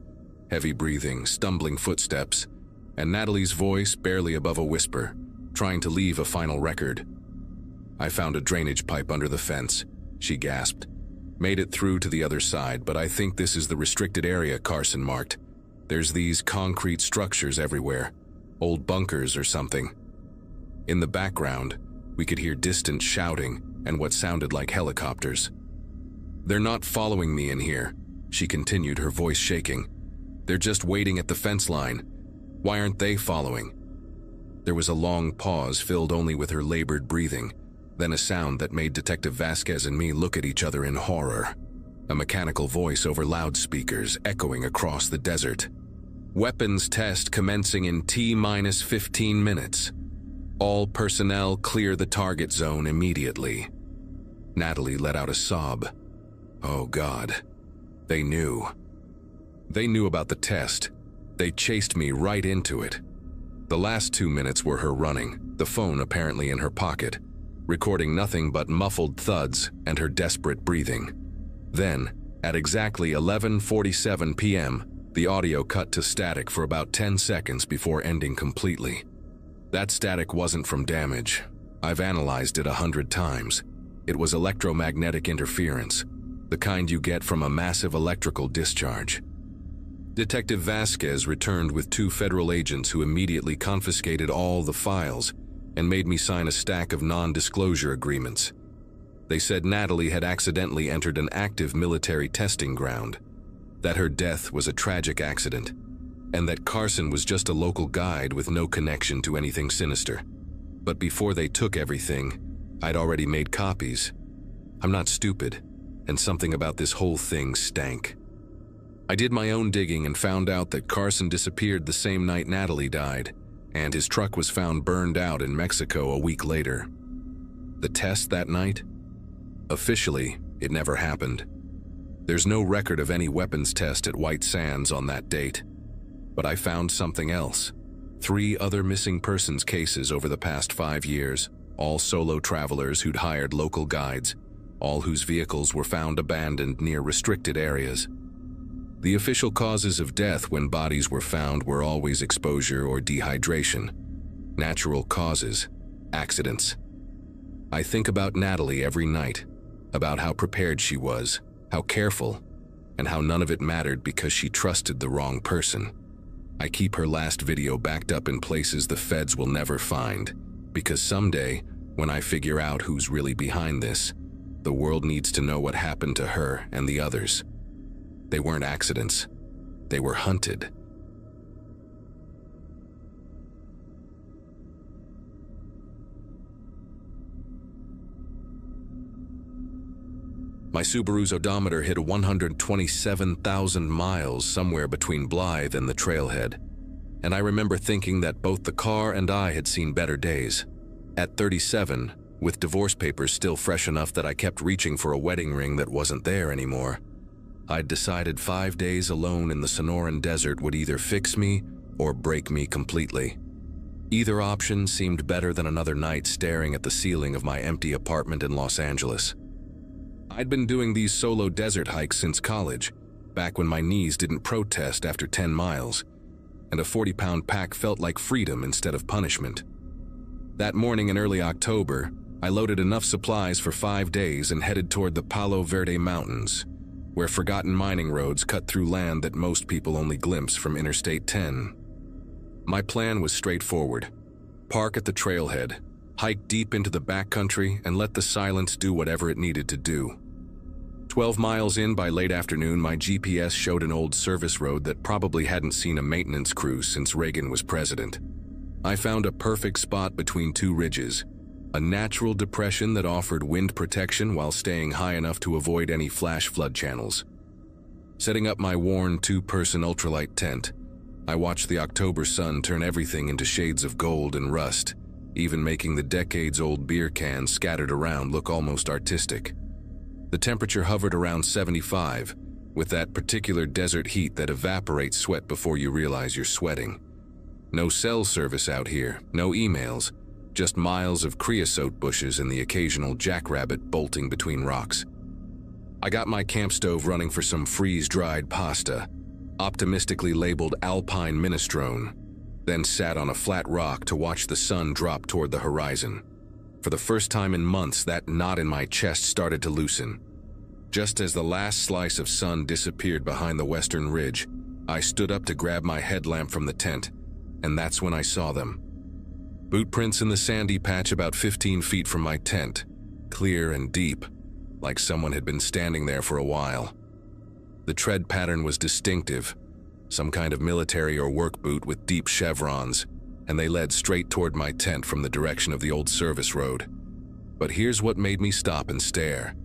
heavy breathing, stumbling footsteps, and Natalie's voice barely above a whisper, trying to leave a final record. "I found a drainage pipe under the fence," she gasped. "Made it through to the other side, but I think this is the restricted area Carson marked. There's these concrete structures everywhere, old bunkers or something." In the background, we could hear distant shouting and what sounded like helicopters. "They're not following me in here," she continued, her voice shaking. "They're just waiting at the fence line. Why aren't they following?" There was a long pause filled only with her labored breathing, then a sound that made Detective Vasquez and me look at each other in horror. A mechanical voice over loudspeakers echoing across the desert. "Weapons test commencing in T-15 minutes. All personnel clear the target zone immediately." Natalie let out a sob. Oh God. They knew. They knew about the test. They chased me right into it. The last 2 minutes were her running, the phone apparently in her pocket, recording nothing but muffled thuds and her desperate breathing. Then, at exactly 11:47 p.m., the audio cut to static for about 10 seconds before ending completely. That static wasn't from damage. I've analyzed it 100 times. It was electromagnetic interference, the kind you get from a massive electrical discharge. Detective Vasquez returned with 2 federal agents who immediately confiscated all the files and made me sign a stack of non-disclosure agreements. They said Natalie had accidentally entered an active military testing ground, that her death was a tragic accident, and that Carson was just a local guide with no connection to anything sinister. But before they took everything, I'd already made copies. I'm not stupid, and something about this whole thing stank. I did my own digging and found out that Carson disappeared the same night Natalie died, and his truck was found burned out in Mexico a week later. The test that night? Officially, it never happened. There's no record of any weapons test at White Sands on that date. But I found something else. 3 other missing persons cases over the past 5 years, all solo travelers who'd hired local guides, all whose vehicles were found abandoned near restricted areas. The official causes of death when bodies were found were always exposure or dehydration. Natural causes, accidents. I think about Natalie every night, about how prepared she was, how careful, and how none of it mattered because she trusted the wrong person. I keep her last video backed up in places the feds will never find, because someday, when I figure out who's really behind this, the world needs to know what happened to her and the others. They weren't accidents. They were hunted. My Subaru's odometer hit 127,000 miles somewhere between Blythe and the trailhead, and I remember thinking that both the car and I had seen better days. At 37, with divorce papers still fresh enough that I kept reaching for a wedding ring that wasn't there anymore, I'd decided 5 days alone in the Sonoran Desert would either fix me or break me completely. Either option seemed better than another night staring at the ceiling of my empty apartment in Los Angeles. I'd been doing these solo desert hikes since college, back when my knees didn't protest after 10 miles, and a 40-pound pack felt like freedom instead of punishment. That morning in early October, I loaded enough supplies for 5 days and headed toward the Palo Verde Mountains, where forgotten mining roads cut through land that most people only glimpse from Interstate 10. My plan was straightforward. Park at the trailhead, hike deep into the backcountry, and let the silence do whatever it needed to do. 12 miles in by late afternoon, my GPS showed an old service road that probably hadn't seen a maintenance crew since Reagan was president. I found a perfect spot between 2 ridges, a natural depression that offered wind protection while staying high enough to avoid any flash flood channels. Setting up my worn 2-person ultralight tent, I watched the October sun turn everything into shades of gold and rust, even making the decades-old beer cans scattered around look almost artistic. The temperature hovered around 75, with that particular desert heat that evaporates sweat before you realize you're sweating. No cell service out here, no emails, just miles of creosote bushes and the occasional jackrabbit bolting between rocks. I got my camp stove running for some freeze-dried pasta, optimistically labeled Alpine Minestrone, then sat on a flat rock to watch the sun drop toward the horizon. For the first time in months, that knot in my chest started to loosen. Just as the last slice of sun disappeared behind the western ridge, I stood up to grab my headlamp from the tent, and that's when I saw them. Boot prints in the sandy patch about 15 feet from my tent, clear and deep, like someone had been standing there for a while. The tread pattern was distinctive, some kind of military or work boot with deep chevrons, and they led straight toward my tent from the direction of the old service road. But here's what made me stop and stare.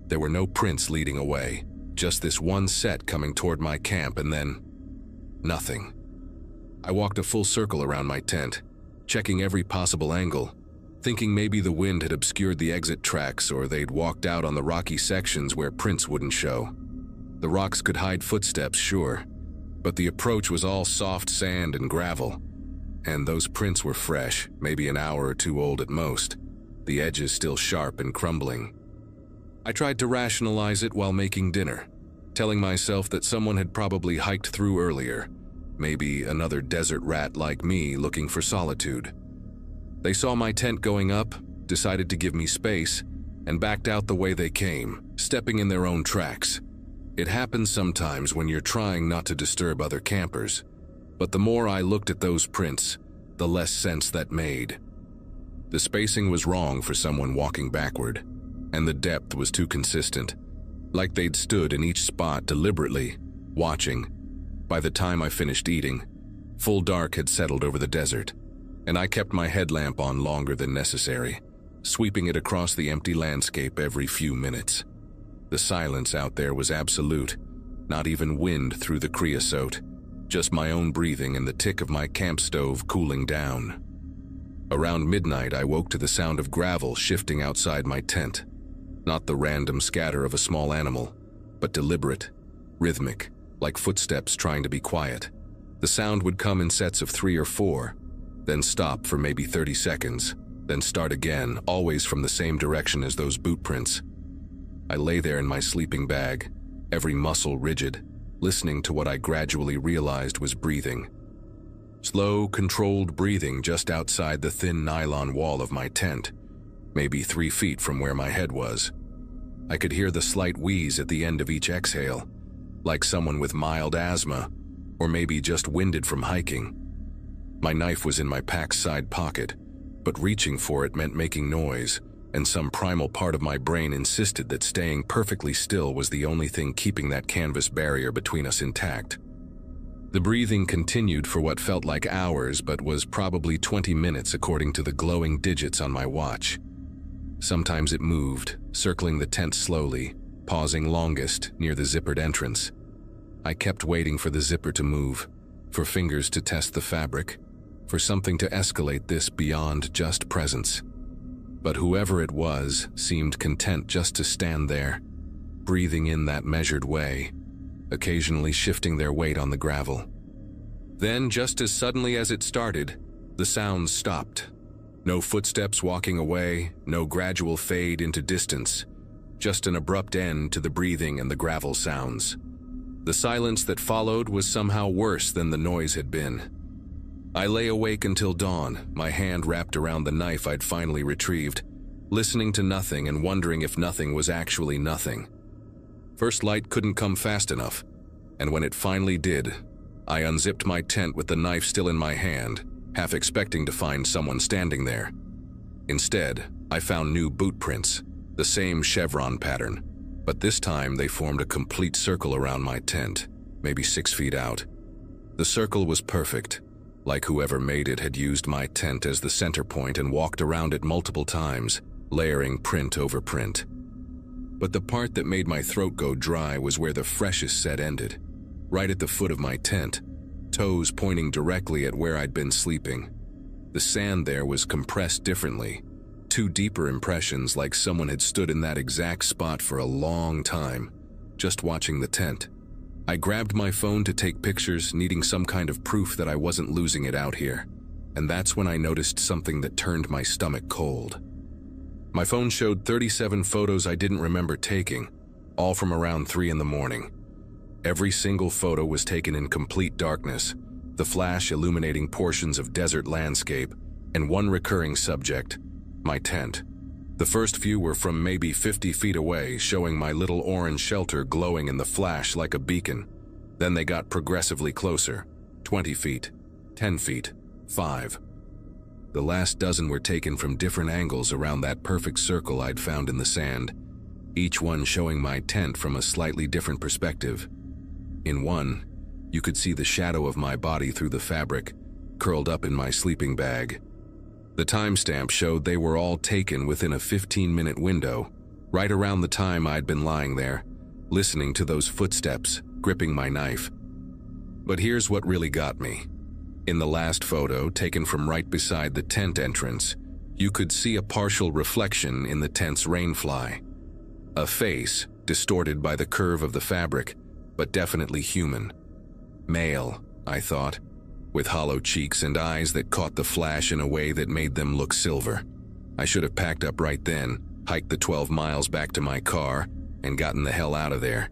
There were no prints leading away, just this one set coming toward my camp, and then nothing. I walked a full circle around my tent, checking every possible angle, thinking maybe the wind had obscured the exit tracks or they'd walked out on the rocky sections where prints wouldn't show. The rocks could hide footsteps, sure, but the approach was all soft sand and gravel, and those prints were fresh, maybe an hour or 2 old at most, the edges still sharp and crumbling. I tried to rationalize it while making dinner, telling myself that someone had probably hiked through earlier, maybe another desert rat like me looking for solitude. They saw my tent going up, decided to give me space, and backed out the way they came, stepping in their own tracks. It happens sometimes when you're trying not to disturb other campers, but the more I looked at those prints, the less sense that made. The spacing was wrong for someone walking backward, and the depth was too consistent, like they'd stood in each spot deliberately, watching. By the time I finished eating, full dark had settled over the desert, and I kept my headlamp on longer than necessary, sweeping it across the empty landscape every few minutes. The silence out there was absolute, not even wind through the creosote, just my own breathing and the tick of my camp stove cooling down. Around midnight, I woke to the sound of gravel shifting outside my tent. Not the random scatter of a small animal, but deliberate, rhythmic, like footsteps trying to be quiet. The sound would come in sets of 3 or 4, then stop for maybe 30 seconds, then start again, always from the same direction as those boot prints. I lay there in my sleeping bag, every muscle rigid, listening to what I gradually realized was breathing. Slow, controlled breathing just outside the thin nylon wall of my tent, maybe 3 feet from where my head was. I could hear the slight wheeze at the end of each exhale, like someone with mild asthma, or maybe just winded from hiking. My knife was in my pack's side pocket, but reaching for it meant making noise, and some primal part of my brain insisted that staying perfectly still was the only thing keeping that canvas barrier between us intact. The breathing continued for what felt like hours, but was probably 20 minutes according to the glowing digits on my watch. Sometimes it moved, circling the tent slowly, pausing longest near the zippered entrance. I kept waiting for the zipper to move, for fingers to test the fabric, for something to escalate this beyond just presence. But whoever it was seemed content just to stand there, breathing in that measured way, occasionally shifting their weight on the gravel. Then, just as suddenly as it started, the sounds stopped. No footsteps walking away, no gradual fade into distance, just an abrupt end to the breathing and the gravel sounds. The silence that followed was somehow worse than the noise had been. I lay awake until dawn, my hand wrapped around the knife I'd finally retrieved, listening to nothing and wondering if nothing was actually nothing. First light couldn't come fast enough, and when it finally did, I unzipped my tent with the knife still in my hand, half expecting to find someone standing there. Instead, I found new boot prints, the same chevron pattern, but this time they formed a complete circle around my tent, maybe 6 feet out. The circle was perfect, like whoever made it had used my tent as the center point and walked around it multiple times, layering print over print. But the part that made my throat go dry was where the freshest set ended, right at the foot of my tent, toes pointing directly at where I'd been sleeping. The sand there was compressed differently, 2 deeper impressions like someone had stood in that exact spot for a long time, just watching the tent. I grabbed my phone to take pictures, needing some kind of proof that I wasn't losing it out here, and that's when I noticed something that turned my stomach cold. My phone showed 37 photos I didn't remember taking, all from around 3 in the morning. Every single photo was taken in complete darkness, the flash illuminating portions of desert landscape, and one recurring subject, my tent. The first few were from maybe 50 feet away, showing my little orange shelter glowing in the flash like a beacon. Then they got progressively closer, 20 feet, 10 feet, 5. The last dozen were taken from different angles around that perfect circle I'd found in the sand, each one showing my tent from a slightly different perspective. In one, you could see the shadow of my body through the fabric, curled up in my sleeping bag. The timestamp showed they were all taken within a 15-minute window, right around the time I'd been lying there, listening to those footsteps, gripping my knife. But here's what really got me. In the last photo, taken from right beside the tent entrance, you could see a partial reflection in the tent's rainfly. A face, distorted by the curve of the fabric, but definitely human. Male, I thought, with hollow cheeks and eyes that caught the flash in a way that made them look silver. I should have packed up right then, hiked the 12 miles back to my car, and gotten the hell out of there.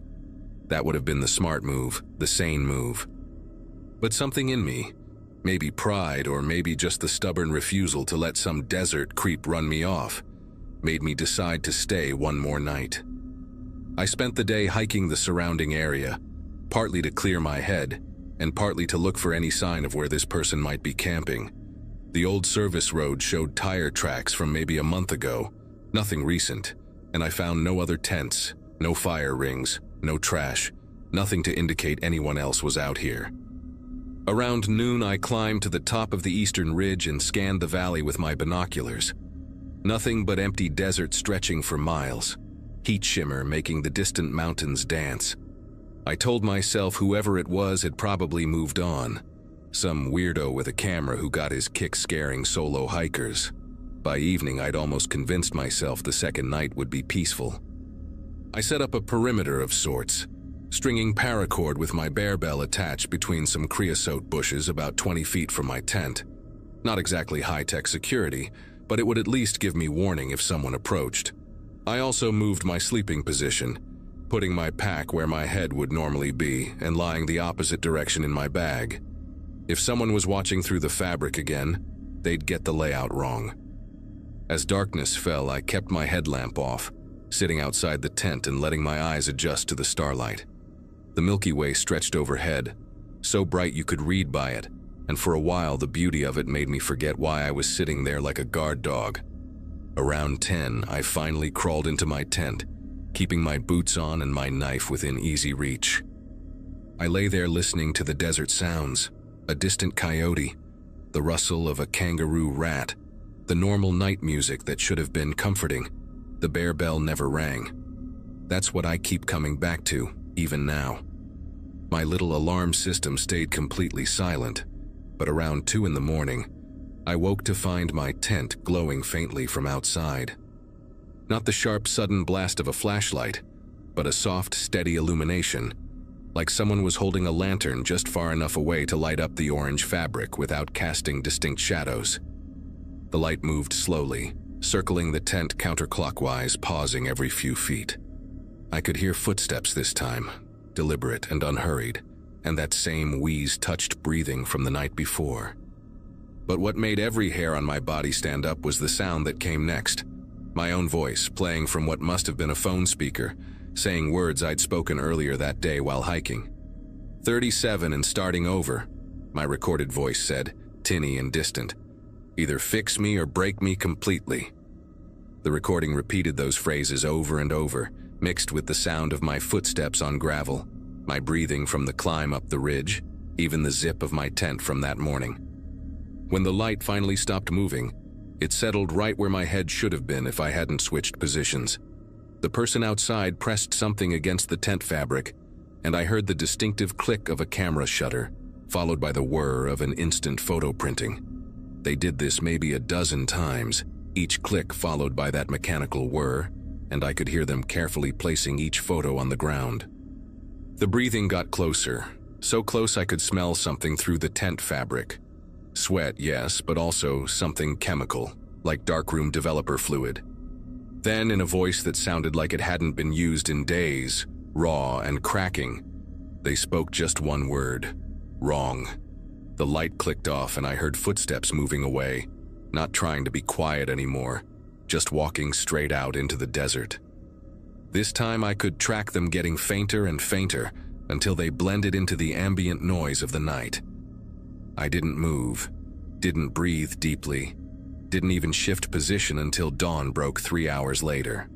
That would have been the smart move, the sane move. But something in me, maybe pride or maybe just the stubborn refusal to let some desert creep run me off, made me decide to stay one more night. I spent the day hiking the surrounding area, partly to clear my head, and partly to look for any sign of where this person might be camping. The old service road showed tire tracks from maybe a month ago, nothing recent, and I found no other tents, no fire rings, no trash, nothing to indicate anyone else was out here. Around noon, I climbed to the top of the eastern ridge and scanned the valley with my binoculars. Nothing but empty desert stretching for miles, heat shimmer making the distant mountains dance. I told myself whoever it was had probably moved on, some weirdo with a camera who got his kick scaring solo hikers. By evening, I'd almost convinced myself the second night would be peaceful. I set up a perimeter of sorts, stringing paracord with my bear bell attached between some creosote bushes about 20 feet from my tent. Not exactly high-tech security, but it would at least give me warning if someone approached. I also moved my sleeping position, putting my pack where my head would normally be and lying the opposite direction in my bag. If someone was watching through the fabric again, they'd get the layout wrong. As darkness fell, I kept my headlamp off, sitting outside the tent and letting my eyes adjust to the starlight. The Milky Way stretched overhead, so bright you could read by it, and for a while the beauty of it made me forget why I was sitting there like a guard dog. Around 10, I finally crawled into my tent, keeping my boots on and my knife within easy reach. I lay there listening to the desert sounds, a distant coyote, the rustle of a kangaroo rat, the normal night music that should have been comforting. The bear bell never rang. That's what I keep coming back to, even now. My little alarm system stayed completely silent, but around 2 in the morning, I woke to find my tent glowing faintly from outside. Not the sharp, sudden blast of a flashlight, but a soft, steady illumination, like someone was holding a lantern just far enough away to light up the orange fabric without casting distinct shadows. The light moved slowly, circling the tent counterclockwise, pausing every few feet. I could hear footsteps this time, deliberate and unhurried, and that same wheeze-touched breathing from the night before. But what made every hair on my body stand up was the sound that came next. My own voice, playing from what must have been a phone speaker, saying words I'd spoken earlier that day while hiking. 37 and starting over, my recorded voice said, tinny and distant. Either fix me or break me completely. The recording repeated those phrases over and over, mixed with the sound of my footsteps on gravel, my breathing from the climb up the ridge, even the zip of my tent from that morning. When the light finally stopped moving, it settled right where my head should have been if I hadn't switched positions. The person outside pressed something against the tent fabric, and I heard the distinctive click of a camera shutter, followed by the whir of an instant photo printing. They did this maybe a dozen times, each click followed by that mechanical whir, and I could hear them carefully placing each photo on the ground. The breathing got closer, so close I could smell something through the tent fabric. Sweat, yes, but also something chemical, like darkroom developer fluid. Then, in a voice that sounded like it hadn't been used in days, raw and cracking, they spoke just one word: wrong. The light clicked off and I heard footsteps moving away, not trying to be quiet anymore, just walking straight out into the desert. This time I could track them getting fainter and fainter until they blended into the ambient noise of the night. I didn't move, didn't breathe deeply, didn't even shift position until dawn broke 3 hours later.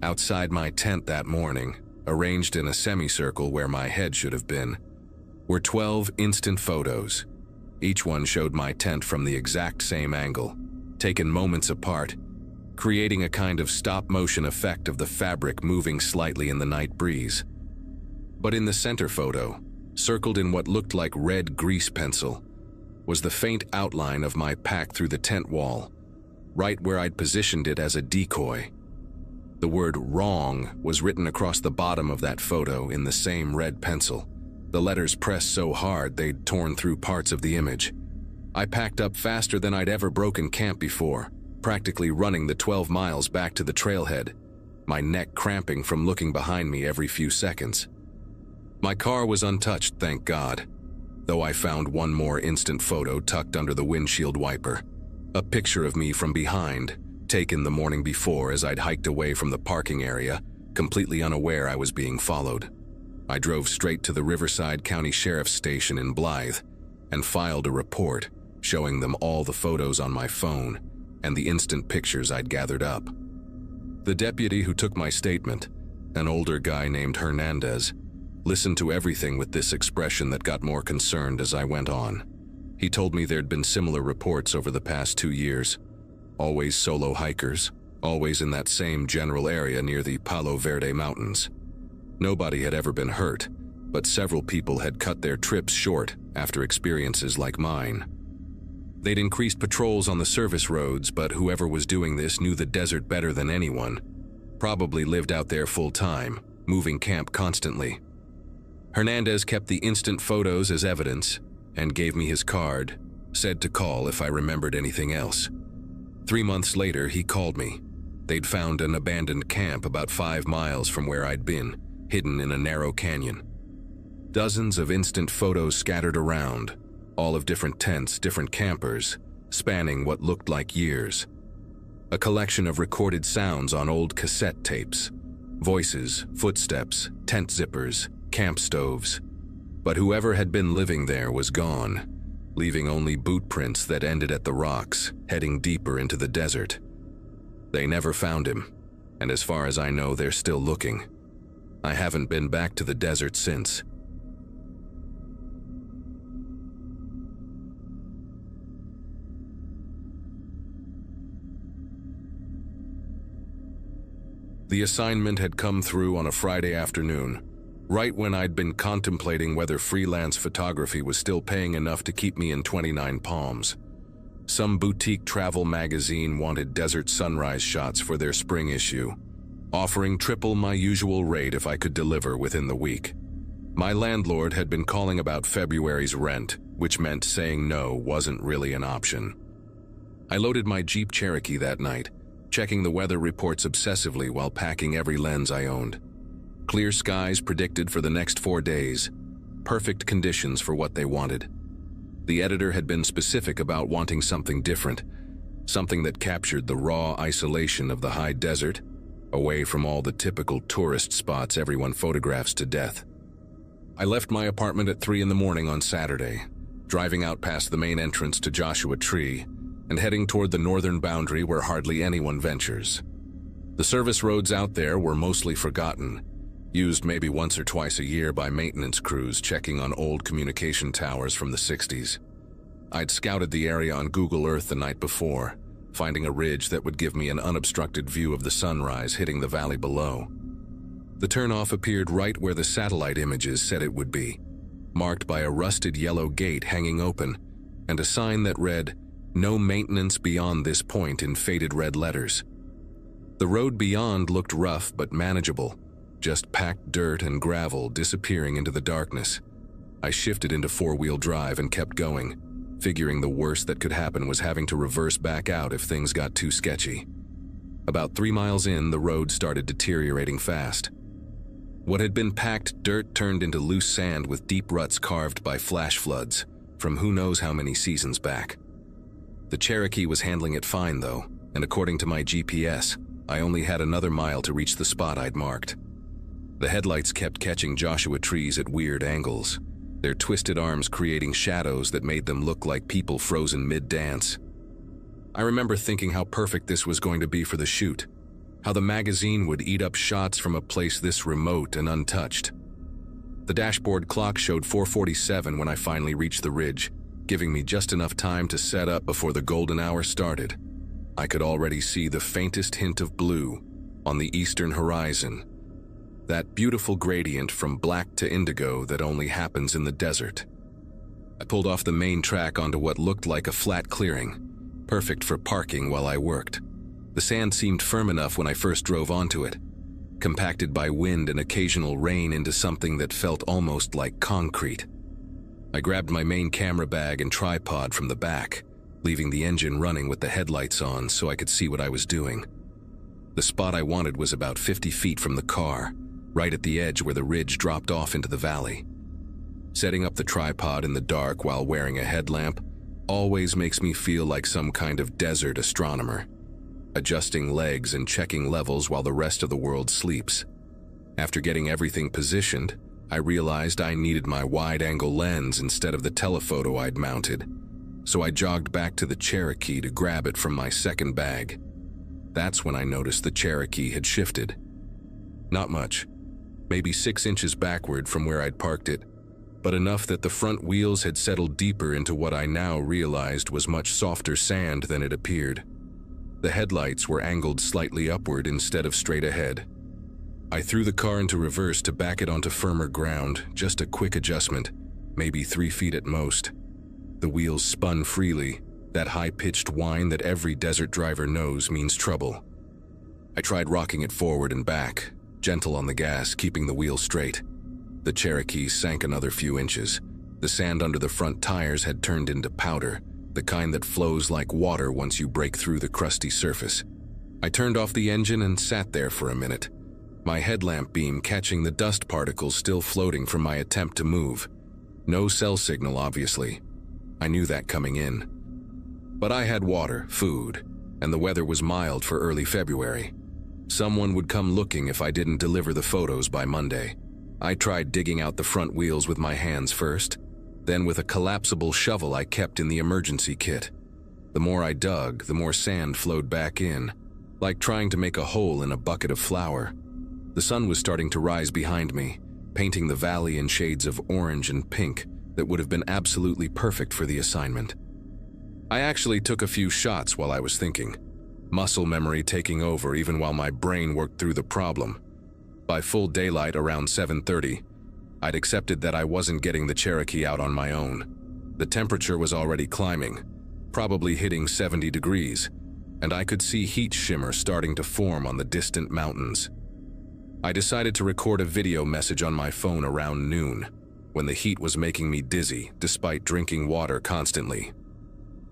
Outside my tent that morning, arranged in a semicircle where my head should have been, were 12 instant photos. Each one showed my tent from the exact same angle, taken moments apart, creating a kind of stop-motion effect of the fabric moving slightly in the night breeze. But in the center photo, circled in what looked like red grease pencil, was the faint outline of my pack through the tent wall, right where I'd positioned it as a decoy. The word "wrong" was written across the bottom of that photo in the same red pencil, the letters pressed so hard they'd torn through parts of the image. I packed up faster than I'd ever broken camp before, practically running the 12 miles back to the trailhead, my neck cramping from looking behind me every few seconds. My car was untouched, thank God, though I found one more instant photo tucked under the windshield wiper, a picture of me from behind, taken the morning before as I'd hiked away from the parking area, completely unaware I was being followed. I drove straight to the Riverside County Sheriff's Station in Blythe and filed a report showing them all the photos on my phone and the instant pictures I'd gathered up. The deputy who took my statement, an older guy named Hernandez, listened to everything with this expression that got more concerned as I went on. He told me there'd been similar reports over the past 2 years. Always solo hikers, always in that same general area near the Palo Verde Mountains. Nobody had ever been hurt, but several people had cut their trips short after experiences like mine. They'd increased patrols on the service roads, but whoever was doing this knew the desert better than anyone. Probably lived out there full time, moving camp constantly. Hernandez kept the instant photos as evidence and gave me his card, said to call if I remembered anything else. 3 months later, he called me. They'd found an abandoned camp about 5 miles from where I'd been, hidden in a narrow canyon. Dozens of instant photos scattered around, all of different tents, different campers, spanning what looked like years. A collection of recorded sounds on old cassette tapes, voices, footsteps, tent zippers, camp stoves. But whoever had been living there was gone, leaving only boot prints that ended at the rocks, heading deeper into the desert. They never found him, and as far as I know, they're still looking. I haven't been back to the desert since. The assignment had come through on a Friday afternoon, right when I'd been contemplating whether freelance photography was still paying enough to keep me in 29 Palms. Some boutique travel magazine wanted desert sunrise shots for their spring issue, offering triple my usual rate if I could deliver within the week. My landlord had been calling about February's rent, which meant saying no wasn't really an option. I loaded my Jeep Cherokee that night, checking the weather reports obsessively while packing every lens I owned. Clear skies predicted for the next 4 days. Perfect conditions for what they wanted. The editor had been specific about wanting something different, something that captured the raw isolation of the high desert, away from all the typical tourist spots everyone photographs to death. I left my apartment at 3 in the morning on Saturday, driving out past the main entrance to Joshua Tree and heading toward the northern boundary where hardly anyone ventures. The service roads out there were mostly forgotten, used maybe once or twice a year by maintenance crews checking on old communication towers from the 60s. I'd scouted the area on Google Earth the night before, finding a ridge that would give me an unobstructed view of the sunrise hitting the valley below. The turnoff appeared right where the satellite images said it would be, marked by a rusted yellow gate hanging open and a sign that read, "No maintenance beyond this point" in faded red letters. The road beyond looked rough but manageable, just packed dirt and gravel disappearing into the darkness. I shifted into 4-wheel drive and kept going, figuring the worst that could happen was having to reverse back out if things got too sketchy. About 3 miles in, the road started deteriorating fast. What had been packed dirt turned into loose sand with deep ruts carved by flash floods from who knows how many seasons back. The Cherokee was handling it fine though, and according to my GPS, I only had another mile to reach the spot I'd marked. The headlights kept catching Joshua trees at weird angles, their twisted arms creating shadows that made them look like people frozen mid-dance. I remember thinking how perfect this was going to be for the shoot, how the magazine would eat up shots from a place this remote and untouched. The dashboard clock showed 4:47 when I finally reached the ridge, giving me just enough time to set up before the golden hour started. I could already see the faintest hint of blue on the eastern horizon, that beautiful gradient from black to indigo that only happens in the desert. I pulled off the main track onto what looked like a flat clearing, perfect for parking while I worked. The sand seemed firm enough when I first drove onto it, compacted by wind and occasional rain into something that felt almost like concrete. I grabbed my main camera bag and tripod from the back, leaving the engine running with the headlights on so I could see what I was doing. The spot I wanted was about 50 feet from the car, right at the edge where the ridge dropped off into the valley. Setting up the tripod in the dark while wearing a headlamp always makes me feel like some kind of desert astronomer, adjusting legs and checking levels while the rest of the world sleeps. After getting everything positioned, I realized I needed my wide-angle lens instead of the telephoto I'd mounted, so I jogged back to the Cherokee to grab it from my second bag. That's when I noticed the Cherokee had shifted. Not much, maybe 6 inches backward from where I'd parked it, but enough that the front wheels had settled deeper into what I now realized was much softer sand than it appeared. The headlights were angled slightly upward instead of straight ahead. I threw the car into reverse to back it onto firmer ground, just a quick adjustment, maybe 3 feet at most. The wheels spun freely, that high-pitched whine that every desert driver knows means trouble. I tried rocking it forward and back, gentle on the gas, keeping the wheel straight. The Cherokee sank another few inches. The sand under the front tires had turned into powder, the kind that flows like water once you break through the crusty surface. I turned off the engine and sat there for a minute, my headlamp beam catching the dust particles still floating from my attempt to move. No cell signal, obviously. I knew that coming in. But I had water, food, and the weather was mild for early February. Someone would come looking if I didn't deliver the photos by Monday. I tried digging out the front wheels with my hands first, then with a collapsible shovel I kept in the emergency kit. The more I dug, the more sand flowed back in, like trying to make a hole in a bucket of flour. The sun was starting to rise behind me, painting the valley in shades of orange and pink that would have been absolutely perfect for the assignment. I actually took a few shots while I was thinking, muscle memory taking over even while my brain worked through the problem. By full daylight around 7:30, I'd accepted that I wasn't getting the Cherokee out on my own. The temperature was already climbing, probably hitting 70 degrees, and I could see heat shimmer starting to form on the distant mountains. I decided to record a video message on my phone around noon, when the heat was making me dizzy despite drinking water constantly.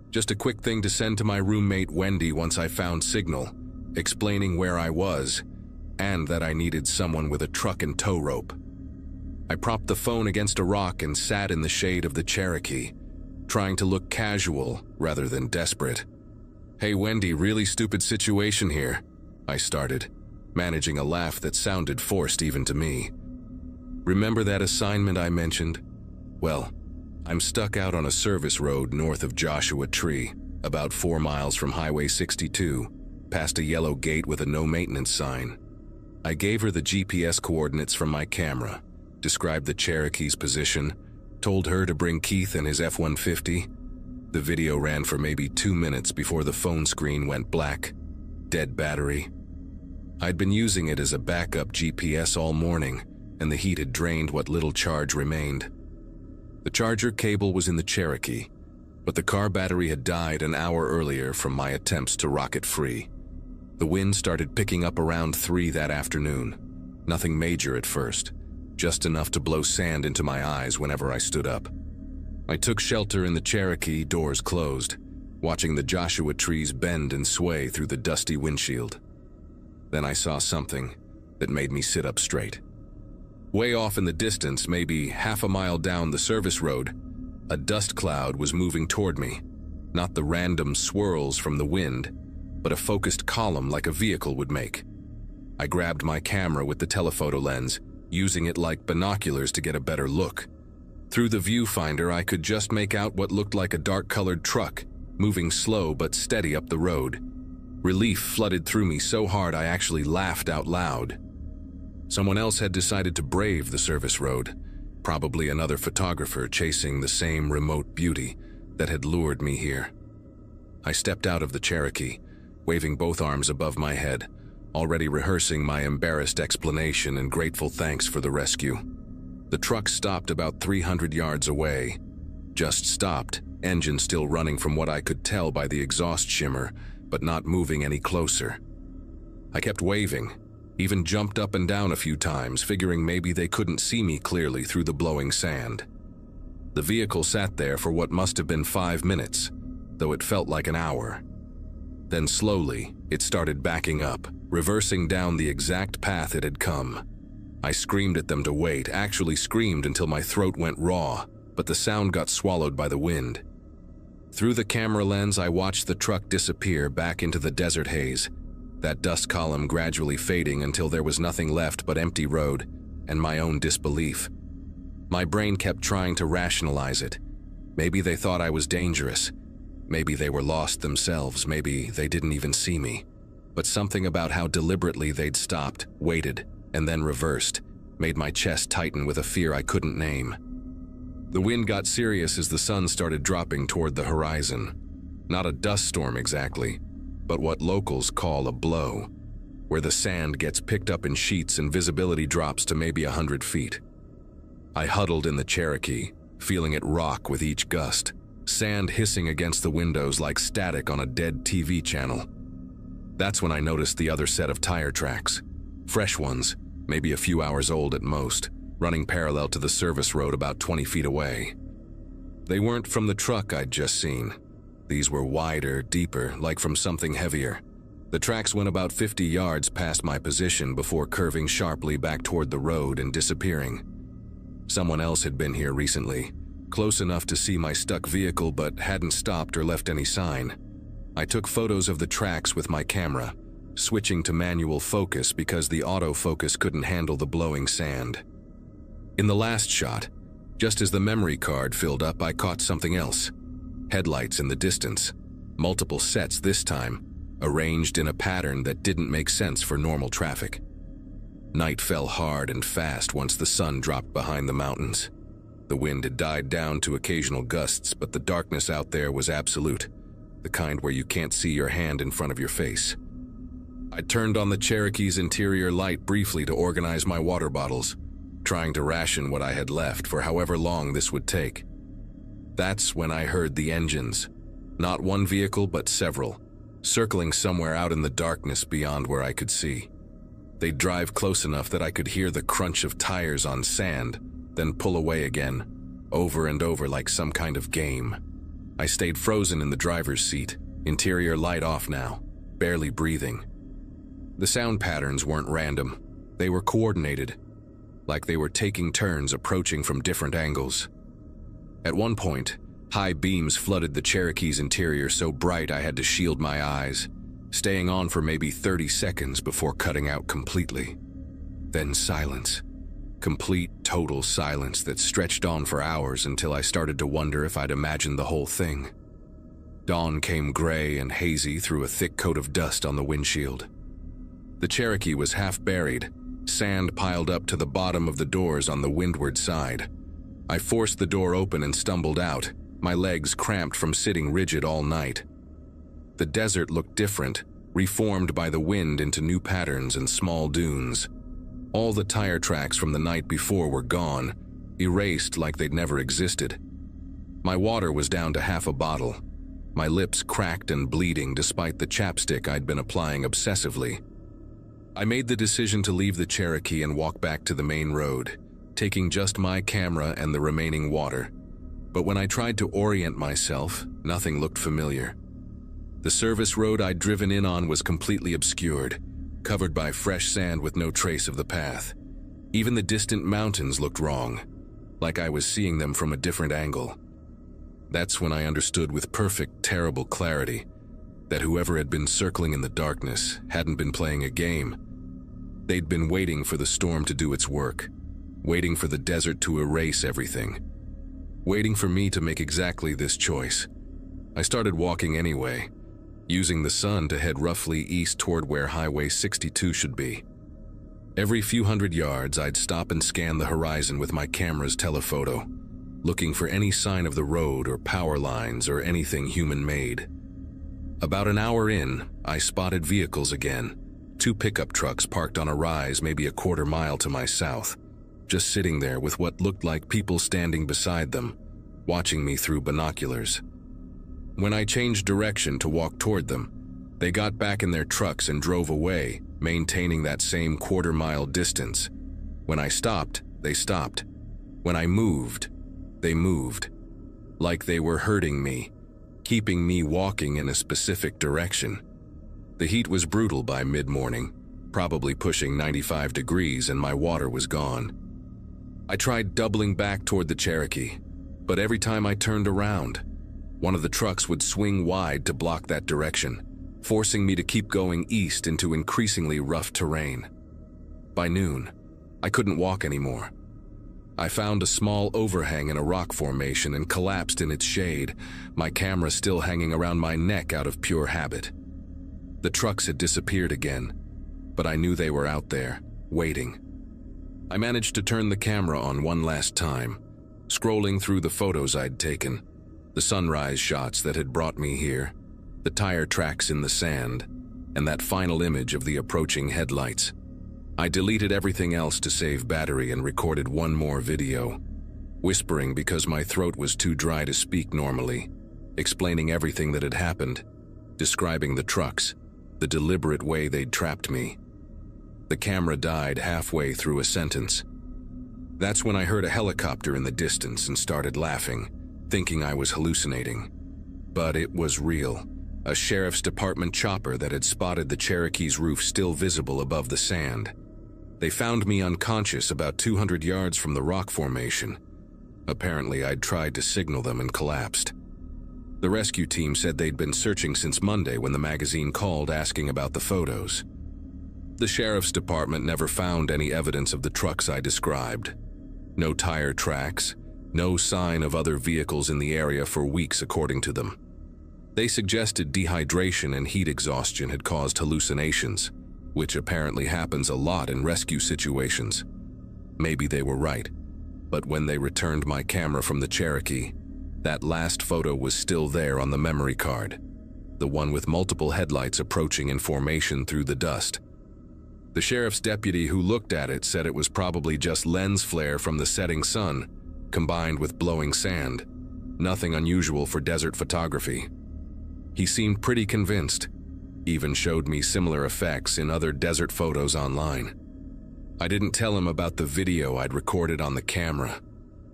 Just a quick thing to send to my roommate Wendy once I found signal, explaining where I was, and that I needed someone with a truck and tow rope. I propped the phone against a rock and sat in the shade of the Cherokee, trying to look casual rather than desperate. "Hey Wendy, really stupid situation here," I started, managing a laugh that sounded forced even to me. "Remember that assignment I mentioned? Well, I'm stuck out on a service road north of Joshua Tree, about 4 miles from Highway 62, past a yellow gate with a no-maintenance sign. I gave her the GPS coordinates from my camera, described the Cherokee's position, told her to bring Keith and his F-150. The video ran for maybe 2 minutes before the phone screen went black. Dead battery. I'd been using it as a backup GPS all morning, and the heat had drained what little charge remained. The charger cable was in the Cherokee, but the car battery had died an hour earlier from my attempts to rock it free. The wind started picking up around 3 that afternoon. Nothing major at first, just enough to blow sand into my eyes whenever I stood up. I took shelter in the Cherokee, doors closed, watching the Joshua trees bend and sway through the dusty windshield. Then I saw something that made me sit up straight. Way off in the distance, maybe half a mile down the service road, a dust cloud was moving toward me. Not the random swirls from the wind, but a focused column like a vehicle would make. I grabbed my camera with the telephoto lens, using it like binoculars to get a better look. Through the viewfinder, I could just make out what looked like a dark-colored truck, moving slow but steady up the road. Relief flooded through me so hard I actually laughed out loud. Someone else had decided to brave the service road, probably another photographer chasing the same remote beauty that had lured me here. I stepped out of the Cherokee, waving both arms above my head, already rehearsing my embarrassed explanation and grateful thanks for the rescue. The truck stopped about 300 yards away. Just stopped, engine still running from what I could tell by the exhaust shimmer, but not moving any closer. I kept waving, even jumped up and down a few times, figuring maybe they couldn't see me clearly through the blowing sand. The vehicle sat there for what must have been 5 minutes, though it felt like an hour. Then slowly, it started backing up, reversing down the exact path it had come. I screamed at them to wait, actually screamed until my throat went raw, but the sound got swallowed by the wind. Through the camera lens, I watched the truck disappear back into the desert haze, that dust column gradually fading until there was nothing left but empty road and my own disbelief. My brain kept trying to rationalize it. Maybe they thought I was dangerous. Maybe they were lost themselves. Maybe they didn't even see me. But something about how deliberately they'd stopped, waited, and then reversed made my chest tighten with a fear I couldn't name. The wind got serious as the sun started dropping toward the horizon. Not a dust storm exactly, but what locals call a blow, where the sand gets picked up in sheets and visibility drops to maybe 100 feet. I huddled in the Cherokee, feeling it rock with each gust, sand hissing against the windows like static on a dead TV channel. That's when I noticed the other set of tire tracks. Fresh ones, maybe a few hours old at most, running parallel to the service road about 20 feet away. They weren't from the truck I'd just seen. These were wider, deeper, like from something heavier. The tracks went about 50 yards past my position before curving sharply back toward the road and disappearing. Someone else had been here recently, close enough to see my stuck vehicle but hadn't stopped or left any sign. I took photos of the tracks with my camera, switching to manual focus because the autofocus couldn't handle the blowing sand. In the last shot, just as the memory card filled up, I caught something else. Headlights in the distance, multiple sets this time, arranged in a pattern that didn't make sense for normal traffic. Night fell hard and fast once the sun dropped behind the mountains. The wind had died down to occasional gusts, but the darkness out there was absolute, the kind where you can't see your hand in front of your face. I turned on the Cherokee's interior light briefly to organize my water bottles, trying to ration what I had left for however long this would take. That's when I heard the engines, not one vehicle but several, circling somewhere out in the darkness beyond where I could see. They'd drive close enough that I could hear the crunch of tires on sand, then pull away again, over and over like some kind of game. I stayed frozen in the driver's seat, interior light off now, barely breathing. The sound patterns weren't random. They were coordinated, like they were taking turns approaching from different angles. At one point, high beams flooded the Cherokee's interior so bright I had to shield my eyes, staying on for maybe 30 seconds before cutting out completely. Then silence. Complete, total silence that stretched on for hours until I started to wonder if I'd imagined the whole thing. Dawn came gray and hazy through a thick coat of dust on the windshield. The Cherokee was half buried, sand piled up to the bottom of the doors on the windward side. I forced the door open and stumbled out, my legs cramped from sitting rigid all night. The desert looked different, reformed by the wind into new patterns and small dunes. All the tire tracks from the night before were gone, erased like they'd never existed. My water was down to half a bottle, my lips cracked and bleeding despite the chapstick I'd been applying obsessively. I made the decision to leave the Cherokee and walk back to the main road, taking just my camera and the remaining water. But when I tried to orient myself, nothing looked familiar. The service road I'd driven in on was completely obscured, covered by fresh sand with no trace of the path. Even the distant mountains looked wrong, like I was seeing them from a different angle. That's when I understood with perfect, terrible clarity that whoever had been circling in the darkness hadn't been playing a game. They'd been waiting for the storm to do its work, waiting for the desert to erase everything, waiting for me to make exactly this choice. I started walking anyway, using the sun to head roughly east toward where Highway 62 should be. Every few hundred yards, I'd stop and scan the horizon with my camera's telephoto, looking for any sign of the road or power lines or anything human-made. About an hour in, I spotted vehicles again, 2 pickup trucks parked on a rise maybe a quarter mile to my south, just sitting there with what looked like people standing beside them, watching me through binoculars. When I changed direction to walk toward them, they got back in their trucks and drove away, maintaining that same quarter-mile distance. When I stopped, they stopped. When I moved, they moved. Like they were hurting me, keeping me walking in a specific direction. The heat was brutal by mid-morning, probably pushing 95 degrees, and my water was gone. I tried doubling back toward the Cherokee, but every time I turned around, one of the trucks would swing wide to block that direction, forcing me to keep going east into increasingly rough terrain. By noon, I couldn't walk anymore. I found a small overhang in a rock formation and collapsed in its shade, my camera still hanging around my neck out of pure habit. The trucks had disappeared again, but I knew they were out there, waiting. I managed to turn the camera on one last time, scrolling through the photos I'd taken, the sunrise shots that had brought me here, the tire tracks in the sand, and that final image of the approaching headlights. I deleted everything else to save battery and recorded one more video, whispering because my throat was too dry to speak normally, explaining everything that had happened, describing the trucks, the deliberate way they'd trapped me. The camera died halfway through a sentence. That's when I heard a helicopter in the distance and started laughing, thinking I was hallucinating. But it was real, a sheriff's department chopper that had spotted the Cherokee's roof still visible above the sand. They found me unconscious about 200 yards from the rock formation. Apparently, I'd tried to signal them and collapsed. The rescue team said they'd been searching since Monday when the magazine called asking about the photos. The sheriff's department never found any evidence of the trucks I described. No tire tracks, no sign of other vehicles in the area for weeks, according to them. They suggested dehydration and heat exhaustion had caused hallucinations, which apparently happens a lot in rescue situations. Maybe they were right, but when they returned my camera from the Cherokee, that last photo was still there on the memory card, the one with multiple headlights approaching in formation through the dust. The sheriff's deputy who looked at it said it was probably just lens flare from the setting sun, combined with blowing sand. Nothing unusual for desert photography. He seemed pretty convinced, even showed me similar effects in other desert photos online. I didn't tell him about the video I'd recorded on the camera,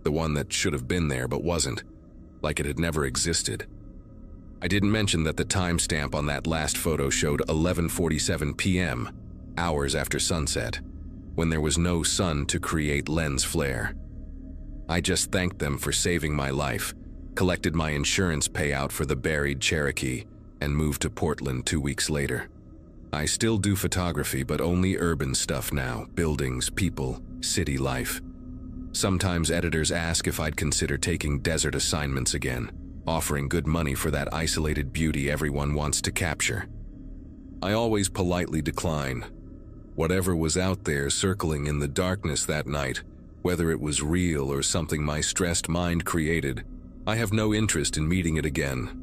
the one that should have been there but wasn't, like it had never existed. I didn't mention that the timestamp on that last photo showed 11:47 p.m., hours after sunset, when there was no sun to create lens flare. I just thanked them for saving my life, collected my insurance payout for the buried Cherokee, and moved to Portland 2 weeks later. I still do photography, but only urban stuff now, buildings, people, city life. Sometimes editors ask if I'd consider taking desert assignments again, offering good money for that isolated beauty everyone wants to capture. I always politely decline. Whatever was out there circling in the darkness that night, whether it was real or something my stressed mind created, I have no interest in meeting it again.